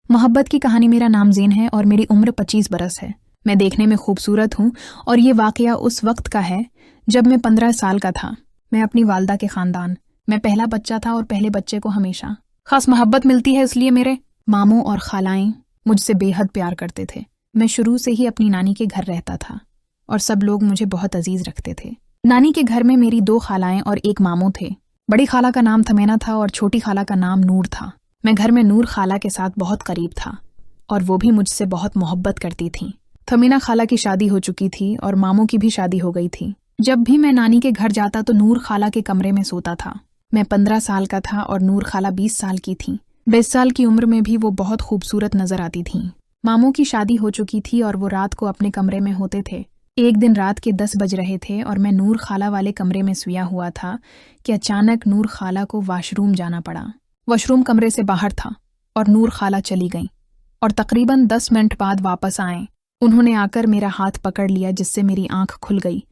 मोहब्बत की कहानी। मेरा नाम ज़ीन है और मेरी उम्र 25 बरस है। मैं देखने में खूबसूरत हूँ और ये वाक़या उस वक्त का है जब मैं 15 साल का था। मैं अपनी वालदा के ख़ानदान, मैं पहला बच्चा था और पहले बच्चे को हमेशा ख़ास मोहब्बत मिलती है, इसलिए मेरे मामू और खालाएँ मुझसे बेहद प्यार करते थे। मैं शुरू से ही अपनी नानी के घर रहता था और सब लोग मुझे बहुत अजीज़ रखते थे। नानी के घर में मेरी 2 खालाएँ और एक मामू थे। बड़ी खाला का नाम थमेना था और छोटी खाला का नाम नूर था। मैं घर में नूर खाला के साथ बहुत करीब था और वो भी मुझसे बहुत मोहब्बत करती थीं। थमीना खाला की शादी हो चुकी थी और मामू की भी शादी हो गई थी। जब भी मैं नानी के घर जाता तो नूर खाला के कमरे में सोता था। मैं 15 साल का था और नूर खाला 20 साल की थी। 20 साल की उम्र में भी वो बहुत खूबसूरत नजर आती थीं। मामू की शादी हो चुकी थी और वो रात को अपने कमरे में होते थे। एक दिन रात के 10 बज रहे थे और मैं नूर खाला वाले कमरे में सोया हुआ था कि अचानक नूर खाला को वॉशरूम जाना पड़ा। वॉशरूम कमरे से बाहर था और नूर खाला चली गईं और तकरीबन 10 मिनट बाद वापस आए। उन्होंने आकर मेरा हाथ पकड़ लिया जिससे मेरी आंख खुल गई,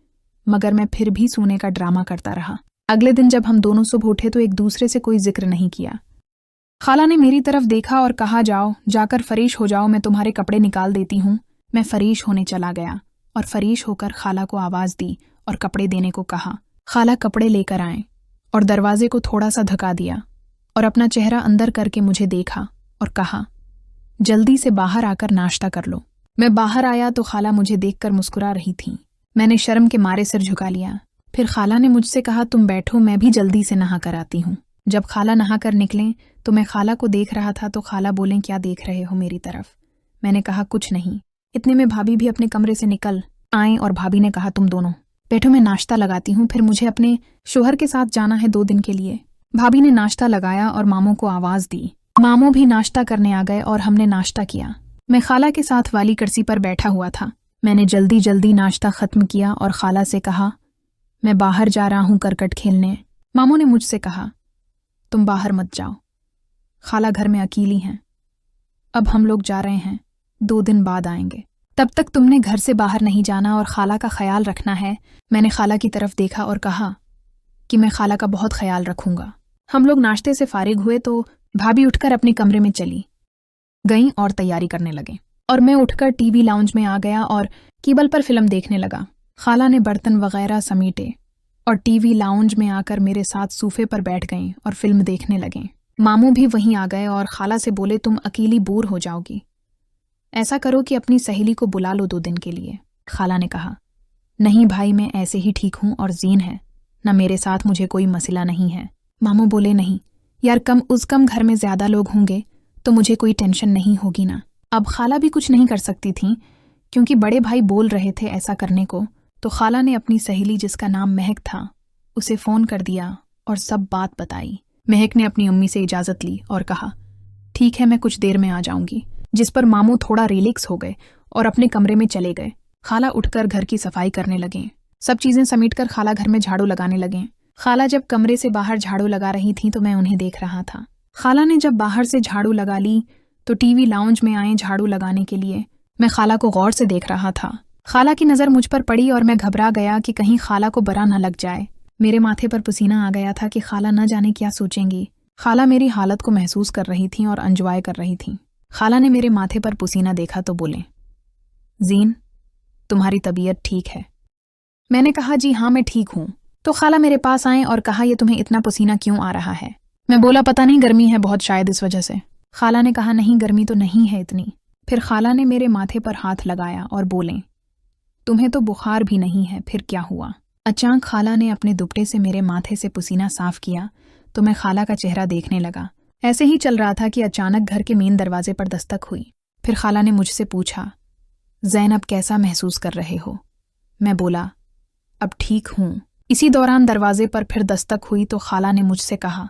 मगर मैं फिर भी सोने का ड्रामा करता रहा। अगले दिन जब हम दोनों सुबह उठे तो एक दूसरे से कोई जिक्र नहीं किया। खाला ने मेरी तरफ देखा और कहा, जाओ जाकर फरीश हो जाओ, मैं तुम्हारे कपड़े निकाल देती हूँ। मैं फरीश होने चला गया और फरीश होकर खाला को आवाज़ दी और कपड़े देने को कहा। खाला कपड़े लेकर आए और दरवाजे को थोड़ा सा धक्का दिया और अपना चेहरा अंदर करके मुझे देखा और कहा, जल्दी से बाहर आकर नाश्ता कर लो। मैं बाहर आया तो खाला मुझे देखकर मुस्कुरा रही थी। मैंने शर्म के मारे सिर झुका लिया। फिर खाला ने मुझसे कहा, तुम बैठो, मैं भी जल्दी से नहा कर आती हूँ। जब खाला नहा कर निकलें तो मैं खाला को देख रहा था तो खाला बोलें, क्या देख रहे हो मेरी तरफ? मैंने कहा, कुछ नहीं। इतने में भाभी भी अपने कमरे से निकल आए और भाभी ने कहा, तुम दोनों बैठो, मैं नाश्ता लगाती हूँ, फिर मुझे अपने शोहर के साथ जाना है 2 दिन के लिए। भाभी ने नाश्ता लगाया और मामू को आवाज़ दी। मामू भी नाश्ता करने आ गए और हमने नाश्ता किया। मैं खाला के साथ वाली कुर्सी पर बैठा हुआ था। मैंने जल्दी जल्दी नाश्ता ख़त्म किया और खाला से कहा, मैं बाहर जा रहा हूँ करकट खेलने। मामू ने मुझसे कहा, तुम बाहर मत जाओ, खाला घर में अकेली हैं। अब हम लोग जा रहे हैं, 2 दिन बाद आएंगे। तब तक तुमने घर से बाहर नहीं जाना और खाला का ख्याल रखना है। मैंने खाला की तरफ देखा और कहा कि मैं खाला का बहुत ख्याल रखूंगा। हम लोग नाश्ते से फारिग हुए तो भाभी उठकर अपने कमरे में चली गईं और तैयारी करने लगे और मैं उठकर टीवी लाउंज में आ गया और केबल पर फिल्म देखने लगा। खाला ने बर्तन वगैरह समेटे और टीवी लाउंज में आकर मेरे साथ सोफे पर बैठ गईं और फिल्म देखने लगें। मामू भी वहीं आ गए और खाला से बोले, तुम अकेली बोर हो जाओगी, ऐसा करो कि अपनी सहेली को बुला लो 2 दिन के लिए। खाला ने कहा, नहीं भाई, मैं ऐसे ही ठीक हूँ और ज़ीन है ना, मेरे साथ मुझे कोई मसला नहीं है। मामू बोले, नहीं यार, कम घर में ज़्यादा लोग होंगे तो मुझे कोई टेंशन नहीं होगी ना। अब खाला भी कुछ नहीं कर सकती थीं क्योंकि बड़े भाई बोल रहे थे ऐसा करने को। तो खाला ने अपनी सहेली जिसका नाम महक था उसे फ़ोन कर दिया और सब बात बताई। महक ने अपनी अम्मी से इजाज़त ली और कहा, ठीक है, मैं कुछ देर में आ जाऊंगी। जिस पर मामू थोड़ा रिलैक्स हो गए और अपने कमरे में चले गए। खाला उठकर घर की सफाई करने लगे। सब चीज़ें समेटकर खाला घर में झाड़ू लगाने लगे। खाला जब कमरे से बाहर झाड़ू लगा रही थी तो मैं उन्हें देख रहा था। खाला ने जब बाहर से झाड़ू लगा ली तो टीवी लाउंज में आए झाड़ू लगाने के लिए। मैं खाला को गौर से देख रहा था। खाला की नज़र मुझ पर पड़ी और मैं घबरा गया कि कहीं खाला को बुरा न लग जाए। मेरे माथे पर पसीना आ गया था कि खाला न जाने क्या सोचेंगी। खाला मेरी हालत को महसूस कर रही थीं और एंजॉय कर रही थीं। खाला ने मेरे माथे पर पसीना देखा तो बोले, ज़ीन, तुम्हारी तबीयत ठीक है? मैंने कहा, जी हाँ, मैं ठीक हूँ। तो खाला मेरे पास आए और कहा, ये तुम्हें इतना पसीना क्यों आ रहा है? मैं बोला, पता नहीं, गर्मी है बहुत, शायद इस वजह से। खाला ने कहा, नहीं, गर्मी तो नहीं है इतनी। फिर खाला ने मेरे माथे पर हाथ लगाया और बोले, तुम्हें तो बुखार भी नहीं है, फिर क्या हुआ? अचानक खाला ने अपने दुपट्टे से मेरे माथे से पसीना साफ किया तो मैं खाला का चेहरा देखने लगा। ऐसे ही चल रहा था कि अचानक घर के मेन दरवाजे पर दस्तक हुई। फिर खाला ने मुझसे पूछा, ज़ैनब कैसा महसूस कर रहे हो? मैं बोला, अब ठीक हूँ। इसी दौरान दरवाजे पर फिर दस्तक हुई तो खाला ने मुझसे कहा,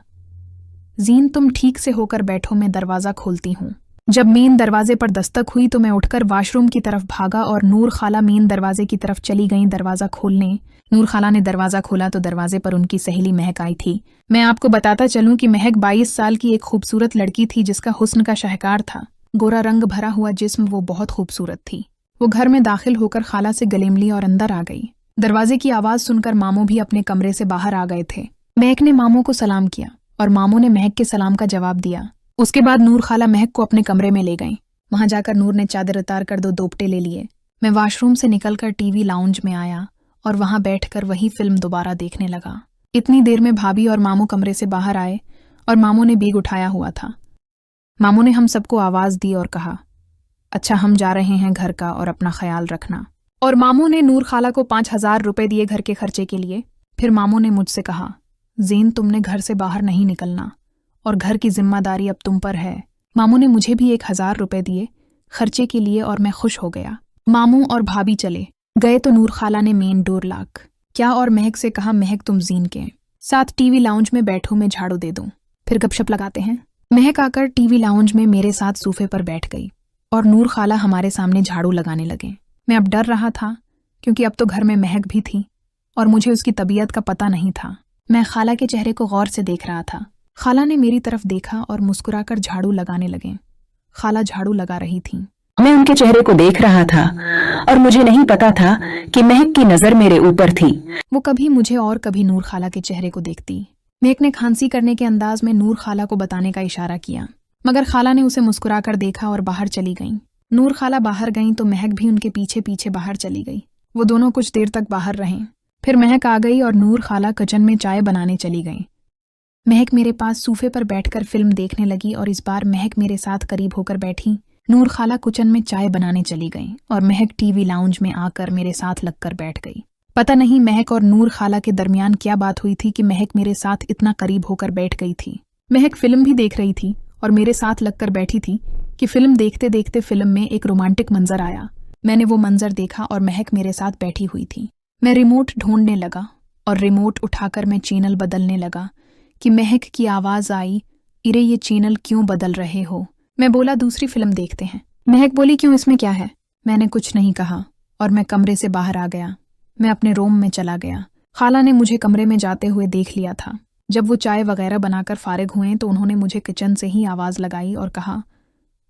ज़ीन, तुम ठीक से होकर बैठो, मैं दरवाज़ा खोलती हूँ। जब मेन दरवाजे पर दस्तक हुई तो मैं उठकर वॉशरूम की तरफ भागा और नूर खाला मेन दरवाजे की तरफ चली गईं दरवाज़ा खोलने। नूर खाला ने दरवाज़ा खोला तो दरवाजे पर उनकी सहेली महक आई थी। मैं आपको बताता चलूं कि महक 22 साल की एक खूबसूरत लड़की थी जिसका हुस्न का शाहकार था। गोरा रंग भरा हुआ जिस्म, वो बहुत खूबसूरत थी। वो घर में दाखिल होकर खाला से गले मिली और अंदर आ गई। दरवाजे की आवाज़ सुनकर मामू भी अपने कमरे से बाहर आ गए थे। महक ने मामू को सलाम किया और मामू ने महक के सलाम का जवाब दिया। उसके बाद नूर खाला महक को अपने कमरे में ले गईं। वहां जाकर नूर ने चादर उतार कर 2 दोपटे ले लिए। मैं वॉशरूम से निकलकर टीवी लाउंज में आया और वहां बैठकर वही फिल्म दोबारा देखने लगा। इतनी देर में भाभी और मामू कमरे से बाहर आए और मामू ने बैग उठाया हुआ था। मामू ने हम सबको आवाज दी और कहा, अच्छा हम जा रहे हैं घर का और अपना ख्याल रखना। और मामू ने नूर खाला को 5,000 रुपए दिए घर के खर्चे के लिए। फिर मामू ने मुझसे कहा, ज़ीन तुमने घर से बाहर नहीं निकलना और घर की जिम्मेदारी अब तुम पर है। मामू ने मुझे भी 1,000 रुपए दिए खर्चे के लिए और मैं खुश हो गया। मामू और भाभी चले गए तो नूर खाला ने मेन डोर लॉक क्या और महक से कहा, महक तुम ज़ीन के साथ टीवी लाउंज में बैठो, मैं झाड़ू दे दूं, फिर गपशप लगाते हैं। महक आकर टीवी लाउंज में मेरे साथ सोफे पर बैठ गई और नूर खाला हमारे सामने झाड़ू लगाने लगे। मैं अब डर रहा था क्योंकि अब तो घर में महक भी थी और मुझे उसकी तबीयत का पता नहीं था। मैं खाला के चेहरे को गौर से देख रहा था। खाला ने मेरी तरफ देखा और मुस्कुराकर झाड़ू लगाने लगे। खाला झाड़ू लगा रही थी। मैं उनके चेहरे को देख रहा था और मुझे नहीं पता था कि महक की नजर मेरे ऊपर थी। वो कभी मुझे और कभी नूर खाला के चेहरे को देखती। महक ने खांसी करने के अंदाज में नूर खाला को बताने का इशारा किया, मगर खाला ने उसे मुस्कुराकर देखा और बाहर चली गईं। नूर खाला बाहर गईं तो महक भी उनके पीछे पीछे बाहर चली गई। वो दोनों कुछ देर तक बाहर रहें। फिर महक आ गई और नूर खाला किचन में चाय बनाने चली गईं। महक मेरे पास सोफे पर बैठकर फिल्म देखने लगी और इस बार महक मेरे साथ करीब होकर बैठी। नूर खाला किचन में चाय बनाने चली गई और महक टीवी लाउंज में आकर मेरे साथ लगकर बैठ गई। पता नहीं महक और नूर खाला के दरमियान क्या बात हुई थी कि महक मेरे साथ इतना करीब होकर बैठ गई थी। महक फिल्म भी देख रही थी और मेरे साथ लगकर बैठी थी कि फिल्म देखते देखते फिल्म में एक रोमांटिक मंजर आया। मैंने वो मंजर देखा और महक मेरे साथ बैठी हुई थी। मैं रिमोट ढूंढने लगा और रिमोट उठाकर मैं चैनल बदलने लगा कि महक की आवाज आई, इरे ये चैनल क्यों बदल रहे हो? मैं बोला, दूसरी फिल्म देखते हैं। महक बोली, क्यों, इसमें क्या है? मैंने कुछ नहीं कहा और मैं कमरे से बाहर आ गया। मैं अपने रूम में चला गया। खाला ने मुझे कमरे में जाते हुए देख लिया था। जब वो चाय वगैरह बनाकर फारिग हुए तो उन्होंने मुझे किचन से ही आवाज लगाई और कहा,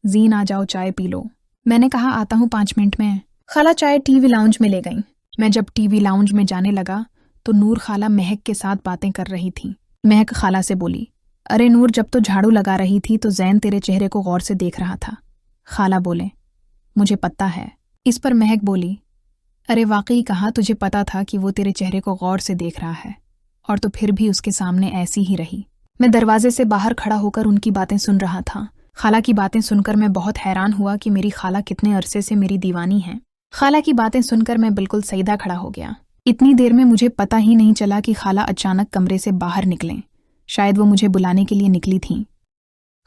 ज़ीन आ जाओ, चाय पी लो। मैंने कहा, आता हूँ 5 मिनट में। खाला चाय टीवी लाउंज में ले गई। मैं जब टीवी लाउंज में जाने लगा तो नूर खाला महक के साथ बातें कर रही थी। महक खाला से बोली, अरे नूर, जब तो झाड़ू लगा रही थी तो ज़ैन तेरे चेहरे को गौर से देख रहा था। खाला बोले, मुझे पता है। इस पर महक बोली, अरे वाकई कहा, तुझे पता था कि वो तेरे चेहरे को गौर से देख रहा है और तो फिर भी उसके सामने ऐसी ही रही। मैं दरवाजे से बाहर खड़ा होकर उनकी बातें सुन रहा था। खाला की बातें सुनकर मैं बहुत हैरान हुआ कि मेरी खाला कितने अरसे से मेरी दीवानी है। खाला की बातें सुनकर मैं बिल्कुल सईदा खड़ा हो गया। इतनी देर में मुझे पता ही नहीं चला कि खाला अचानक कमरे से बाहर निकलें। शायद वो मुझे बुलाने के लिए निकली थीं।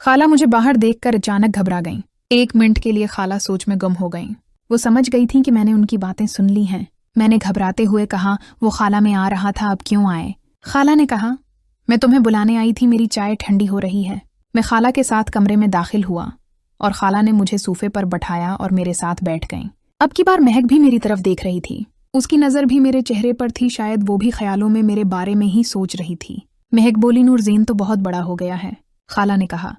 खाला मुझे बाहर देखकर अचानक घबरा गईं। 1 मिनट के लिए खाला सोच में गुम हो गईं। वो समझ गई थीं कि मैंने उनकी बातें सुन ली हैं। मैंने घबराते हुए कहा, वो खाला में आ रहा था, अब क्यों आए? खाला ने कहा, मैं तुम्हें बुलाने आई थी, मेरी चाय ठंडी हो रही है। मैं खाला के साथ कमरे में दाखिल हुआ और खाला ने मुझे सोफे पर बैठाया और मेरे साथ बैठ गईं। अब की बार महक भी मेरी तरफ देख रही थी। उसकी नज़र भी मेरे चेहरे पर थी। शायद वो भी ख्यालों में मेरे बारे में ही सोच रही थी। महक बोली, नूर, ज़ीन तो बहुत बड़ा हो गया है। खाला ने कहा,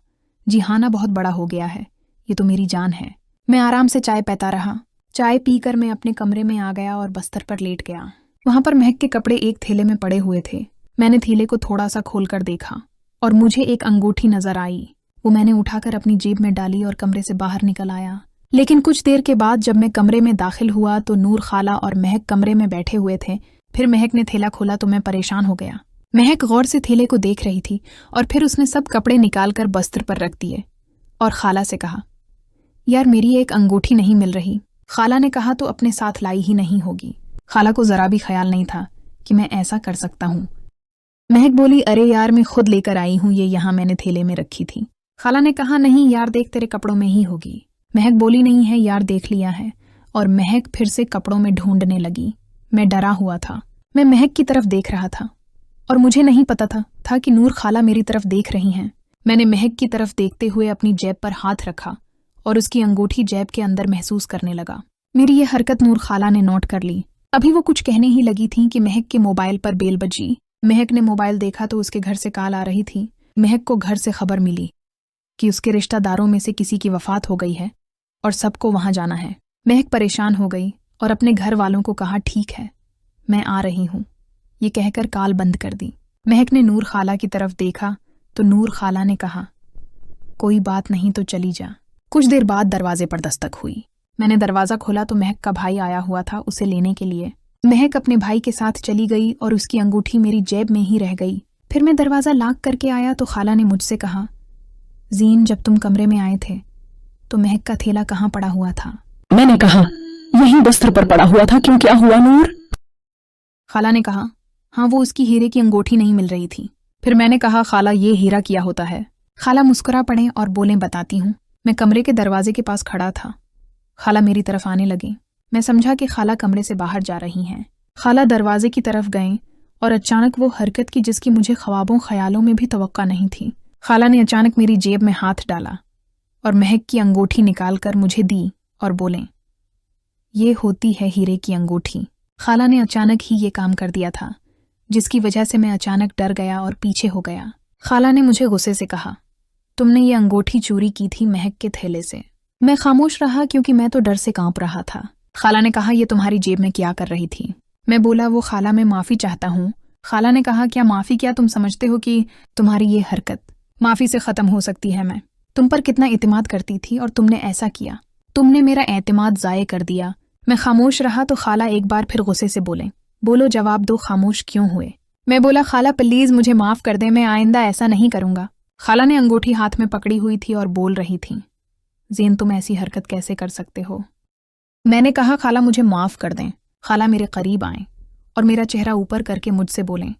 जी हाँ ना, बहुत बड़ा हो गया है, ये तो मेरी जान है। मैं आराम से चाय पीता रहा। चाय पीकर मैं अपने कमरे में आ गया और बस्तर पर लेट गया। वहां पर महक के कपड़े एक थैले में पड़े हुए थे। मैंने थैले को थोड़ा सा खोलकर देखा और मुझे एक अंगूठी नजर आई। वो मैंने उठाकर अपनी जेब में डाली और कमरे से बाहर निकल आया। लेकिन कुछ देर के बाद जब मैं कमरे में दाखिल हुआ तो नूर खाला और महक कमरे में बैठे हुए थे। फिर महक ने थैला खोला तो मैं परेशान हो गया। महक गौर से थैले को देख रही थी और फिर उसने सब कपड़े निकालकर बस्तर पर रख दिए और खाला से कहा, यार मेरी एक अंगूठी नहीं मिल रही। खाला ने कहा, तो अपने साथ लाई ही नहीं होगी। खाला को जरा भी ख्याल नहीं था कि मैं ऐसा कर सकता हूँ। महक बोली, अरे यार, मैं खुद लेकर आई हूँ, ये यहाँ मैंने थैले में रखी थी। खाला ने कहा, नहीं यार, देख तेरे कपड़ों में ही होगी। महक बोली, नहीं है यार, देख लिया है। और महक फिर से कपड़ों में ढूंढने लगी। मैं डरा हुआ था। मैं महक की तरफ देख रहा था और मुझे नहीं पता था कि नूर खाला मेरी तरफ देख रही हैं। मैंने महक की तरफ देखते हुए अपनी जेब पर हाथ रखा और उसकी अंगूठी जेब के अंदर महसूस करने लगा। मेरी ये हरकत नूर खाला ने नोट कर ली। अभी वो कुछ कहने ही लगी थी कि महक के मोबाइल पर बेल बजी। महक ने मोबाइल देखा तो उसके घर से कॉल आ रही थी। महक को घर से खबर मिली कि उसके रिश्तेदारों में से किसी की वफात हो गई है और सबको वहां जाना है। महक परेशान हो गई और अपने घर वालों को कहा, ठीक है, मैं आ रही हूँ। ये कहकर कॉल बंद कर दी। महक ने नूर खाला की तरफ देखा तो नूर खाला ने कहा, कोई बात नहीं तो चली जा। कुछ देर बाद दरवाजे पर दस्तक हुई। मैंने दरवाज़ा खोला तो महक का भाई आया हुआ था उसे लेने के लिए। महक अपने भाई के साथ चली गई और उसकी अंगूठी मेरी जेब में ही रह गई। फिर मैं दरवाज़ा लॉक करके आया तो खाला ने मुझसे कहा, जीन जब तुम कमरे में आए थे तो महक का थैला कहाँ पड़ा हुआ था? मैंने कहा, यहीं बिस्तर पर पड़ा हुआ था। क्यों, क्या हुआ नूर? खाला ने कहा, हाँ वो उसकी हीरे की अंगूठी नहीं मिल रही थी। फिर मैंने कहा, खाला ये हीरा किया होता है। खाला मुस्कुरा पड़े और बोले, बताती हूँ। मैं कमरे के दरवाजे के पास खड़ा था। खाला मेरी तरफ आने लगे। मैं समझा कि खाला कमरे से बाहर जा रही हैं। खाला दरवाजे की तरफ गए और अचानक वो हरकत की जिसकी मुझे ख्वाबों ख्यालों में भी तवक्का नहीं थी। खाला ने अचानक मेरी जेब में हाथ डाला और महक की अंगूठी निकालकर मुझे दी और बोले, ये होती है हीरे की अंगूठी। खाला ने अचानक ही ये काम कर दिया था जिसकी वजह से मैं अचानक डर गया और पीछे हो गया। खाला ने मुझे गुस्से से कहा, तुमने ये अंगूठी चोरी की थी महक के थैले से। मैं खामोश रहा क्योंकि मैं तो डर से कांप रहा था। खाला ने कहा, ये तुम्हारी जेब में क्या कर रही थी? मैं बोला, वो खाला मैं माफ़ी चाहता हूँ। खाला ने कहा, क्या माफ़ी? क्या तुम समझते हो कि तुम्हारी ये हरकत माफ़ी से ख़त्म हो सकती है? मैं तुम पर कितना एतमाद करती थी और तुमने ऐसा किया। तुमने मेरा एतमाद ज़ाये कर दिया। मैं खामोश रहा तो खाला एक बार फिर गुस्से से बोले, बोलो जवाब दो, खामोश क्यों हुए? मैं बोला, खाला प्लीज़ मुझे माफ़ कर दे, मैं आइंदा ऐसा नहीं करूँगा। खाला ने अंगूठी हाथ में पकड़ी हुई थी और बोल रही थी, ज़ेन तुम ऐसी हरकत कैसे कर सकते हो? मैंने कहा, खाला मुझे माफ़ कर दें। खाला मेरे करीब आए और मेरा चेहरा ऊपर करके मुझसे बोलें,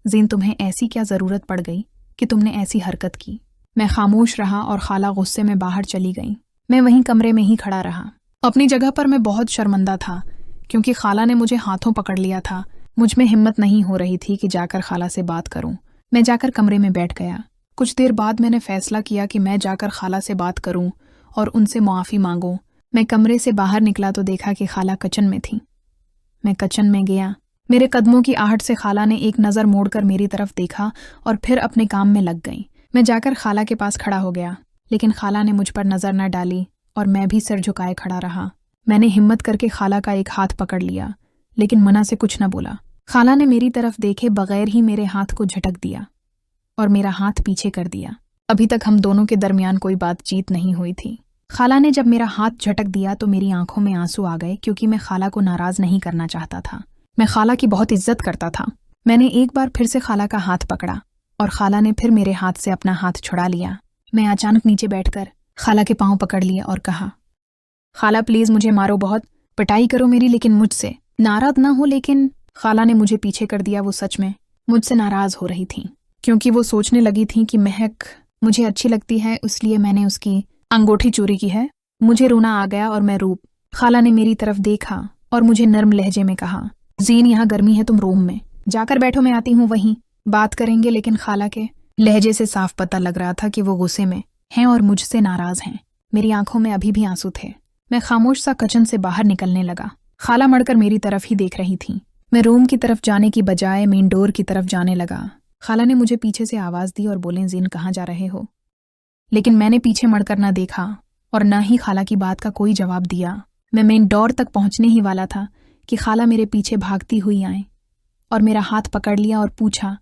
ज़ेन तुम्हें ऐसी क्या ज़रूरत पड़ गई कि तुमने ऐसी हरकत की? मैं खामोश रहा और खाला गुस्से में बाहर चली गई। मैं वहीं कमरे में ही खड़ा रहा। अपनी जगह पर मैं बहुत शर्मिंदा था क्योंकि खाला ने मुझे हाथों पकड़ लिया था। मुझ में हिम्मत नहीं हो रही थी कि जाकर खाला से बात करूं। मैं जाकर कमरे में बैठ गया। कुछ देर बाद मैंने फैसला किया कि मैं जाकर खाला से बात करूं और उनसे मुआफ़ी मांगूं। मैं कमरे से बाहर निकला तो देखा कि खाला किचन में थी। मैं किचन में गया। मेरे कदमों की आहट से खाला ने एक नज़र मोड़कर मेरी तरफ देखा और फिर अपने काम में लग गई। मैं जाकर खाला के पास खड़ा हो गया, लेकिन खाला ने मुझ पर नज़र न डाली और मैं भी सिर झुकाए खड़ा रहा। मैंने हिम्मत करके खाला का एक हाथ पकड़ लिया, लेकिन मना से कुछ न बोला। खाला ने मेरी तरफ देखे बगैर ही मेरे हाथ को झटक दिया और मेरा हाथ पीछे कर दिया। अभी तक हम दोनों के दरमियान कोई बातचीत नहीं हुई थी। खाला ने जब मेरा हाथ झटक दिया तो मेरी आंखों में आंसू आ गए क्योंकि मैं खाला को नाराज़ नहीं करना चाहता था। मैं खाला की बहुत इज्जत करता था। मैंने एक बार फिर से खाला का हाथ पकड़ा और खाला ने फिर मेरे हाथ से अपना हाथ छुड़ा लिया। मैं अचानक नीचे बैठकर खाला के पांव पकड़ लिए और कहा, खाला प्लीज़ मुझे मारो, बहुत पिटाई करो मेरी, लेकिन मुझसे नाराज़ ना हो। लेकिन खाला ने मुझे पीछे कर दिया। वो सच में मुझसे नाराज़ हो रही थी क्योंकि वो सोचने लगी थी कि महक मुझे अच्छी लगती है, इसलिए मैंने उसकी अंगूठी चोरी की है। मुझे रोना आ गया और मैं रूप। खाला ने मेरी तरफ देखा और मुझे नर्म लहजे में कहा, ज़ीन यहाँ गर्मी है, तुम रूम में जाकर बैठो, मैं आती हूँ, वहीं बात करेंगे। लेकिन खाला के लहजे से साफ पता लग रहा था कि वो गुस्से में हैं और मुझसे नाराज़ हैं। मेरी आंखों में अभी भी आंसू थे। मैं खामोश सा किचन से बाहर निकलने लगा। खाला मड़कर मेरी तरफ ही देख रही थी। मैं रूम की तरफ जाने की बजाय मेन डोर की तरफ जाने लगा। खाला ने मुझे पीछे से आवाज़ दी और बोले, ज़ीन कहाँ जा रहे हो? लेकिन मैंने पीछे मड़कर न देखा और न ही खाला की बात का कोई जवाब दिया। मैं मेन डोर तक पहुंचने ही वाला था कि खाला मेरे पीछे भागती हुई आए और मेरा हाथ पकड़ लिया और पूछा,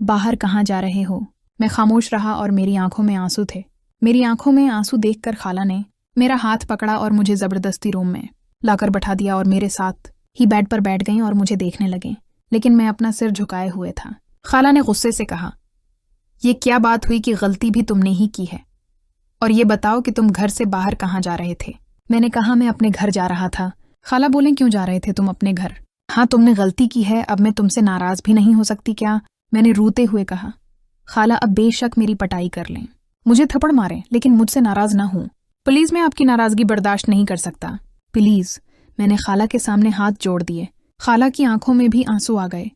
बाहर कहाँ जा रहे हो? मैं खामोश रहा और मेरी आंखों में आंसू थे। मेरी आंखों में आंसू देखकर खाला ने मेरा हाथ पकड़ा और मुझे ज़बरदस्ती रूम में लाकर बैठा दिया और मेरे साथ ही बेड पर बैठ गईं और मुझे देखने लगे, लेकिन मैं अपना सिर झुकाए हुए था। खाला ने गुस्से से कहा, ये क्या बात हुई कि गलती भी तुमने ही की है? और ये बताओ कि तुम घर से बाहर कहाँ जा रहे थे? मैंने कहा, मैं अपने घर जा रहा था। खाला बोले, क्यों जा रहे थे तुम अपने घर? हाँ तुमने गलती की है, अब मैं तुमसे नाराज़ भी नहीं हो सकती क्या? मैंने रोते हुए कहा। खाला अब बेशक मेरी पटाई कर लें, मुझे थप्पड़ मारें, लेकिन मुझसे नाराज़ ना हो। प्लीज़, मैं आपकी नाराज़गी बर्दाश्त नहीं कर सकता, प्लीज़। मैंने खाला के सामने हाथ जोड़ दिए। खाला की आंखों में भी आंसू आ गए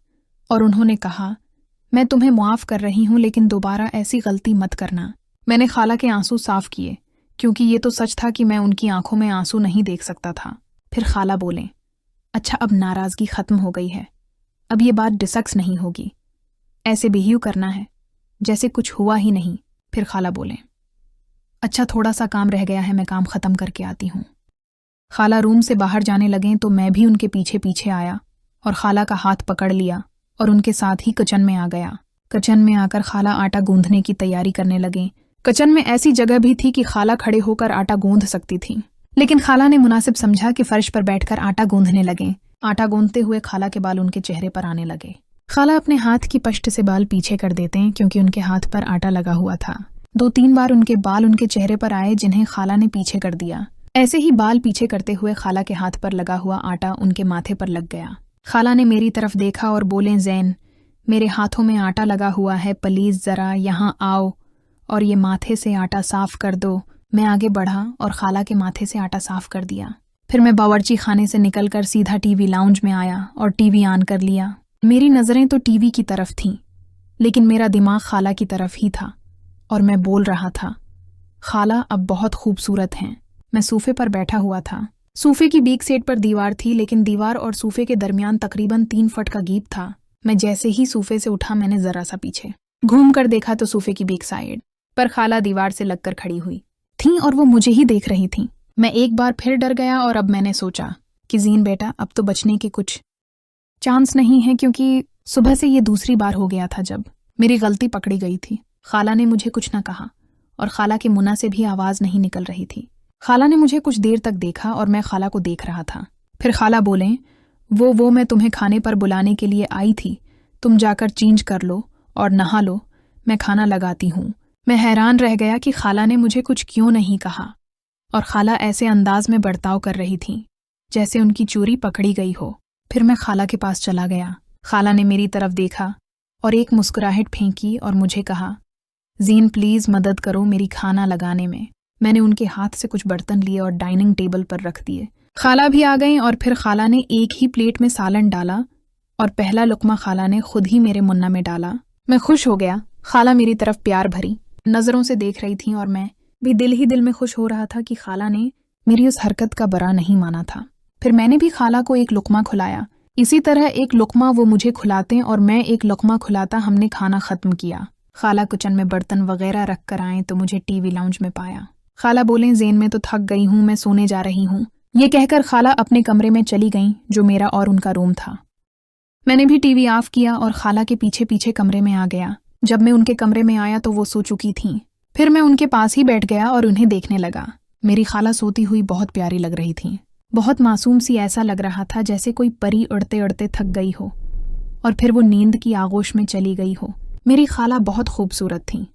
और उन्होंने कहा, मैं तुम्हें मुआफ़ कर रही हूँ, लेकिन दोबारा ऐसी गलती मत करना। मैंने खाला के आंसू साफ किए क्योंकि ये तो सच था कि मैं उनकी आंखों में आंसू नहीं देख सकता था। फिर खाला बोले, अच्छा अब नाराज़गी ख़त्म हो गई है, अब ये बात डिस्कस नहीं होगी, ऐसे बिहेव करना है जैसे कुछ हुआ ही नहीं। फिर खाला बोले, अच्छा थोड़ा सा काम रह गया है, मैं काम ख़त्म करके आती हूँ। खाला रूम से बाहर जाने लगें तो मैं भी उनके पीछे पीछे आया और खाला का हाथ पकड़ लिया और उनके साथ ही किचन में आ गया। किचन में आकर खाला आटा गूंथने की तैयारी करने लगे। किचन में ऐसी जगह भी थी कि खाला खड़े होकर आटा गूंथ सकती थी, लेकिन खाला ने मुनासिब समझा कि फर्श पर बैठकर आटा गूंथने लगे। आटा गूंथते हुए खाला के बाल उनके चेहरे पर आने लगे। खाला अपने हाथ की पश्ट से बाल पीछे कर देते हैं क्योंकि उनके हाथ पर आटा लगा हुआ था। 2-3 बार उनके बाल उनके चेहरे पर आए जिन्हें खाला ने पीछे कर दिया। ऐसे ही बाल पीछे करते हुए खाला के हाथ पर लगा हुआ आटा उनके माथे पर लग गया। खाला ने मेरी तरफ देखा और बोले, ज़ैन, मेरे हाथों में आटा लगा हुआ है, प्लीज़ ज़रा यहाँ आओ और ये माथे से आटा साफ कर दो। मैं आगे बढ़ा और खाला के माथे से आटा साफ कर दिया। फिर मैं बावर्ची खाने से निकलकर सीधा टीवी लाउंज में आया और टीवी ऑन कर लिया। मेरी नज़रें तो टीवी की तरफ थीं, लेकिन मेरा दिमाग खाला की तरफ ही था और मैं बोल रहा था, खाला अब बहुत खूबसूरत हैं। मैं सूफे पर बैठा हुआ था। सूफे की बीक साइड पर दीवार थी, लेकिन दीवार और सूफे के दरमियान तकरीबन 3 फुट का गीप था। मैं जैसे ही सूफे से उठा, मैंने जरा सा पीछे घूम कर देखा तो सूफे की बीक साइड पर खाला दीवार से लगकर खड़ी हुई थी और वो मुझे ही देख रही थी। मैं एक बार फिर डर गया और अब मैंने सोचा कि ज़ीन बेटा, अब तो बचने के कुछ चांस नहीं है, क्योंकि सुबह से ये दूसरी बार हो गया था जब मेरी गलती पकड़ी गई थी। खाला ने मुझे कुछ न कहा और खाला के मुन्ना से भी आवाज़ नहीं निकल रही थी। खाला ने मुझे कुछ देर तक देखा और मैं खाला को देख रहा था। फिर खाला बोले, वो मैं तुम्हें खाने पर बुलाने के लिए आई थी, तुम जाकर चेंज कर लो और नहा लो, मैं खाना लगाती हूँ। मैं हैरान रह गया कि खाला ने मुझे कुछ क्यों नहीं कहा और खाला ऐसे अंदाज में बर्ताव कर रही थी जैसे उनकी चोरी पकड़ी गई हो। फिर मैं खाला के पास चला गया। खाला ने मेरी तरफ देखा और एक मुस्कुराहट फेंकी और मुझे कहा, ज़ीन प्लीज़ मदद करो मेरी खाना लगाने में। मैंने उनके हाथ से कुछ बर्तन लिए और डाइनिंग टेबल पर रख दिए। खाला भी आ गई और फिर खाला ने एक ही प्लेट में सालन डाला और पहला लुकमा खाला ने खुद ही मेरे मुन्ना में डाला। मैं खुश हो गया। खाला मेरी तरफ प्यार भरी नज़रों से देख रही थी और मैं भी दिल ही दिल में खुश हो रहा था कि खाला ने मेरी उस हरकत का बुरा नहीं माना था। फिर मैंने भी खाला को एक लुकमा खुलाया। इसी तरह एक लुकमा वो मुझे खुलाते और मैं एक लुकमा खुलाता हमने खाना ख़त्म किया। खाला किचन में बर्तन वगैरह रख कर आए तो मुझे टीवी लाउंज में पाया। खाला बोले, ज़ेन में तो थक गई हूँ, मैं सोने जा रही हूँ। ये कहकर खाला अपने कमरे में चली गईं, जो मेरा और उनका रूम था। मैंने भी टीवी ऑफ किया और खाला के पीछे पीछे कमरे में आ गया। जब मैं उनके कमरे में आया तो वो सो चुकी थीं। फिर मैं उनके पास ही बैठ गया और उन्हें देखने लगा। मेरी खाला सोती हुई बहुत प्यारी लग रही थी, बहुत मासूम सी। ऐसा लग रहा था जैसे कोई परी उड़ते उड़ते थक गई हो और फिर वो नींद की आगोश में चली गई हो। मेरी खाला बहुत खूबसूरत थी,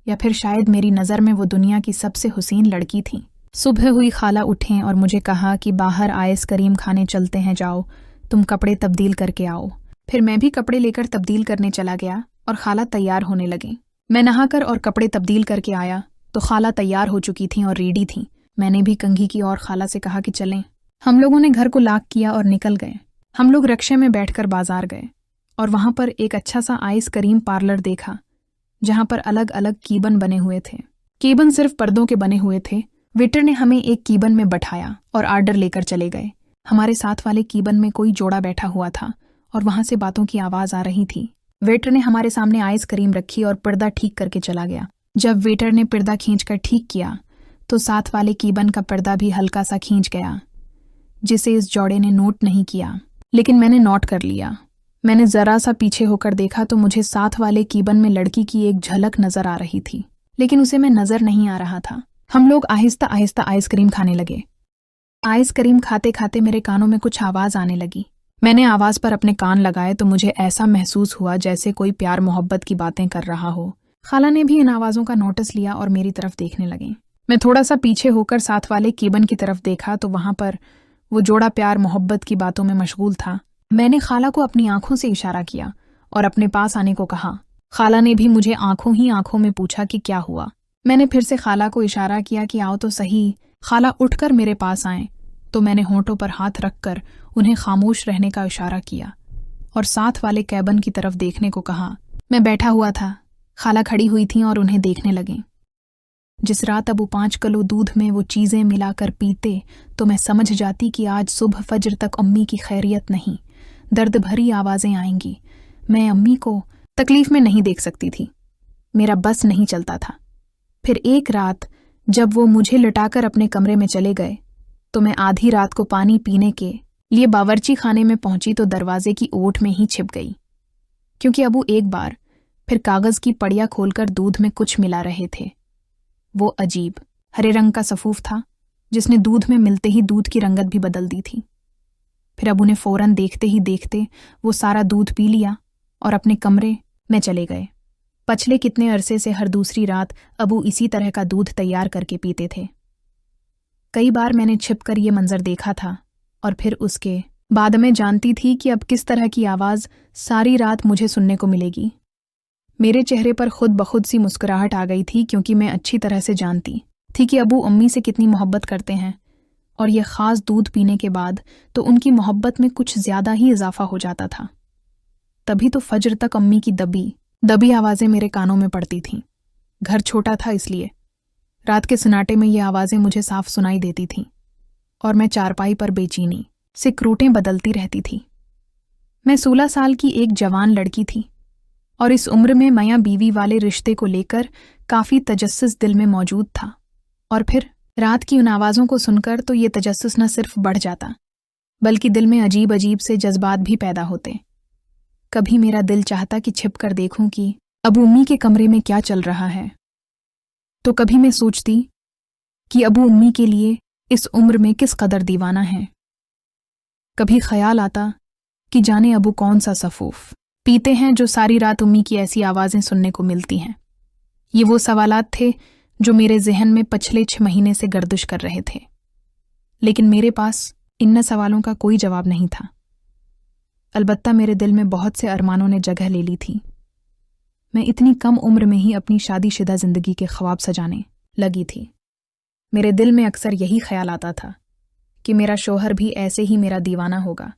या फिर शायद मेरी नज़र में वो दुनिया की सबसे हुसीन लड़की थी। सुबह हुई, खाला उठें और मुझे कहा कि बाहर आइसक्रीम खाने चलते हैं, जाओ तुम कपड़े तब्दील करके आओ। फिर मैं भी कपड़े लेकर तब्दील करने चला गया और खाला तैयार होने लगे। मैं नहाकर और कपड़े तब्दील करके आया तो खाला तैयार हो चुकी थीं और रेडी थीं। मैंने भी कंघी की और खाला से कहा कि चलें। हम लोगों ने घर को लॉक किया और निकल गए। हम लोग रिक्शे में बैठकर बाजार गए और वहाँ पर एक अच्छा सा आइसक्रीम पार्लर देखा जहाँ पर अलग अलग कीबन बने हुए थे। कीबन सिर्फ पर्दों के बने हुए थे। वेटर ने हमें एक कीबन में बैठाया और आर्डर लेकर चले गए। हमारे साथ वाले कीबन में कोई जोड़ा बैठा हुआ था और वहाँ से बातों की आवाज़ आ रही थी। वेटर ने हमारे सामने आइसक्रीम रखी और पर्दा ठीक करके चला गया। जब वेटर ने पर्दा खींचकर ठीक किया तो साथ वाले कीबन का पर्दा भी हल्का सा खींच गया, जिसे इस जोड़े ने नोट नहीं किया, लेकिन मैंने नोट कर लिया। मैंने ज़रा सा पीछे होकर देखा तो मुझे साथ वाले कीबन में लड़की की एक झलक नज़र आ रही थी, लेकिन उसे मैं नज़र नहीं आ रहा था। हम लोग आहिस्ता आहिस्ता आइसक्रीम खाने लगे। आइसक्रीम खाते खाते मेरे कानों में कुछ आवाज़ आने लगी। मैंने आवाज़ पर अपने कान लगाए तो मुझे ऐसा महसूस हुआ जैसे कोई प्यार मोहब्बत की बातें कर रहा हो। खाला ने भी इन आवाज़ों का नोटिस लिया और मेरी तरफ देखने लगे। मैं थोड़ा सा पीछे होकर साथ वाले कीबन की तरफ देखा तो वहाँ पर वो जोड़ा प्यार मोहब्बत की बातों में मशगूल था। मैंने खाला को अपनी आंखों से इशारा किया और अपने पास आने को कहा। खाला ने भी मुझे आंखों ही आंखों में पूछा कि क्या हुआ। मैंने फिर से खाला को इशारा किया कि आओ तो सही। खाला उठकर मेरे पास आए तो मैंने होंठों पर हाथ रखकर उन्हें खामोश रहने का इशारा किया और साथ वाले कैबन की तरफ देखने को कहा। मैं बैठा हुआ था, खाला खड़ी हुई थीं और उन्हें देखने लगे। जिस रात अबू 5 किलो दूध में वो चीज़ें मिलाकर पीते तो मैं समझ जाती कि आज सुबह फजर तक अम्मी की खैरियत नहीं। दर्द भरी आवाज़ें आएंगी। मैं अम्मी को तकलीफ़ में नहीं देख सकती थी, मेरा बस नहीं चलता था। फिर एक रात जब वो मुझे लटाकर अपने कमरे में चले गए तो मैं आधी रात को पानी पीने के लिए बावर्ची खाने में पहुंची तो दरवाजे की ओट में ही छिप गई, क्योंकि अबू एक बार फिर कागज़ की पड़िया खोलकर दूध में कुछ मिला रहे थे। वो अजीब हरे रंग का सफूफ था जिसने दूध में मिलते ही दूध की रंगत भी बदल दी थी। फिर अबू ने फौरन देखते ही देखते वो सारा दूध पी लिया और अपने कमरे में चले गए। पिछले कितने अरसे से हर दूसरी रात अबू इसी तरह का दूध तैयार करके पीते थे। कई बार मैंने छिपकर ये मंजर देखा था और फिर उसके बाद मैं जानती थी कि अब किस तरह की आवाज़ सारी रात मुझे सुनने को मिलेगी। मेरे चेहरे पर खुद बखुद सी मुस्कुराहट आ गई थी क्योंकि मैं अच्छी तरह से जानती थी कि अबू अम्मी से कितनी मोहब्बत करते हैं और ये ख़ास दूध पीने के बाद तो उनकी मोहब्बत में कुछ ज़्यादा ही इजाफा हो जाता था। तभी तो फज्र तक अम्मी की दबी आवाज़ें मेरे कानों में पड़ती थीं। घर छोटा था इसलिए रात के सन्नाटे में ये आवाज़ें मुझे साफ सुनाई देती थीं और मैं चारपाई पर बेचैनी से क्रूटें बदलती रहती थी। मैं 16 साल की एक जवान लड़की थी और इस उम्र में मियां बीवी वाले रिश्ते को लेकर काफ़ी तजस्सुस दिल में मौजूद था। और फिर रात की उन आवाज़ों को सुनकर तो ये तजस्सुस न सिर्फ बढ़ जाता बल्कि दिल में अजीब अजीब से जज्बात भी पैदा होते। कभी मेरा दिल चाहता कि छिप कर देखूं कि अबू अम्मी के कमरे में क्या चल रहा है, तो कभी मैं सोचती कि अबू अम्मी के लिए इस उम्र में किस कदर दीवाना है। कभी ख्याल आता कि जाने अबू कौन सा सफूफ पीते हैं जो सारी रात अम्मी की ऐसी आवाज़ें सुनने को मिलती हैं। ये वो सवालात थे जो मेरे जहन में पिछले 6 महीने से गर्दिश कर रहे थे, लेकिन मेरे पास इन सवालों का कोई जवाब नहीं था। अलबत्ता मेरे दिल में बहुत से अरमानों ने जगह ले ली थी। मैं इतनी कम उम्र में ही अपनी शादीशुदा ज़िंदगी के ख्वाब सजाने लगी थी। मेरे दिल में अक्सर यही ख्याल आता था कि मेरा शौहर भी ऐसे ही मेरा दीवाना होगा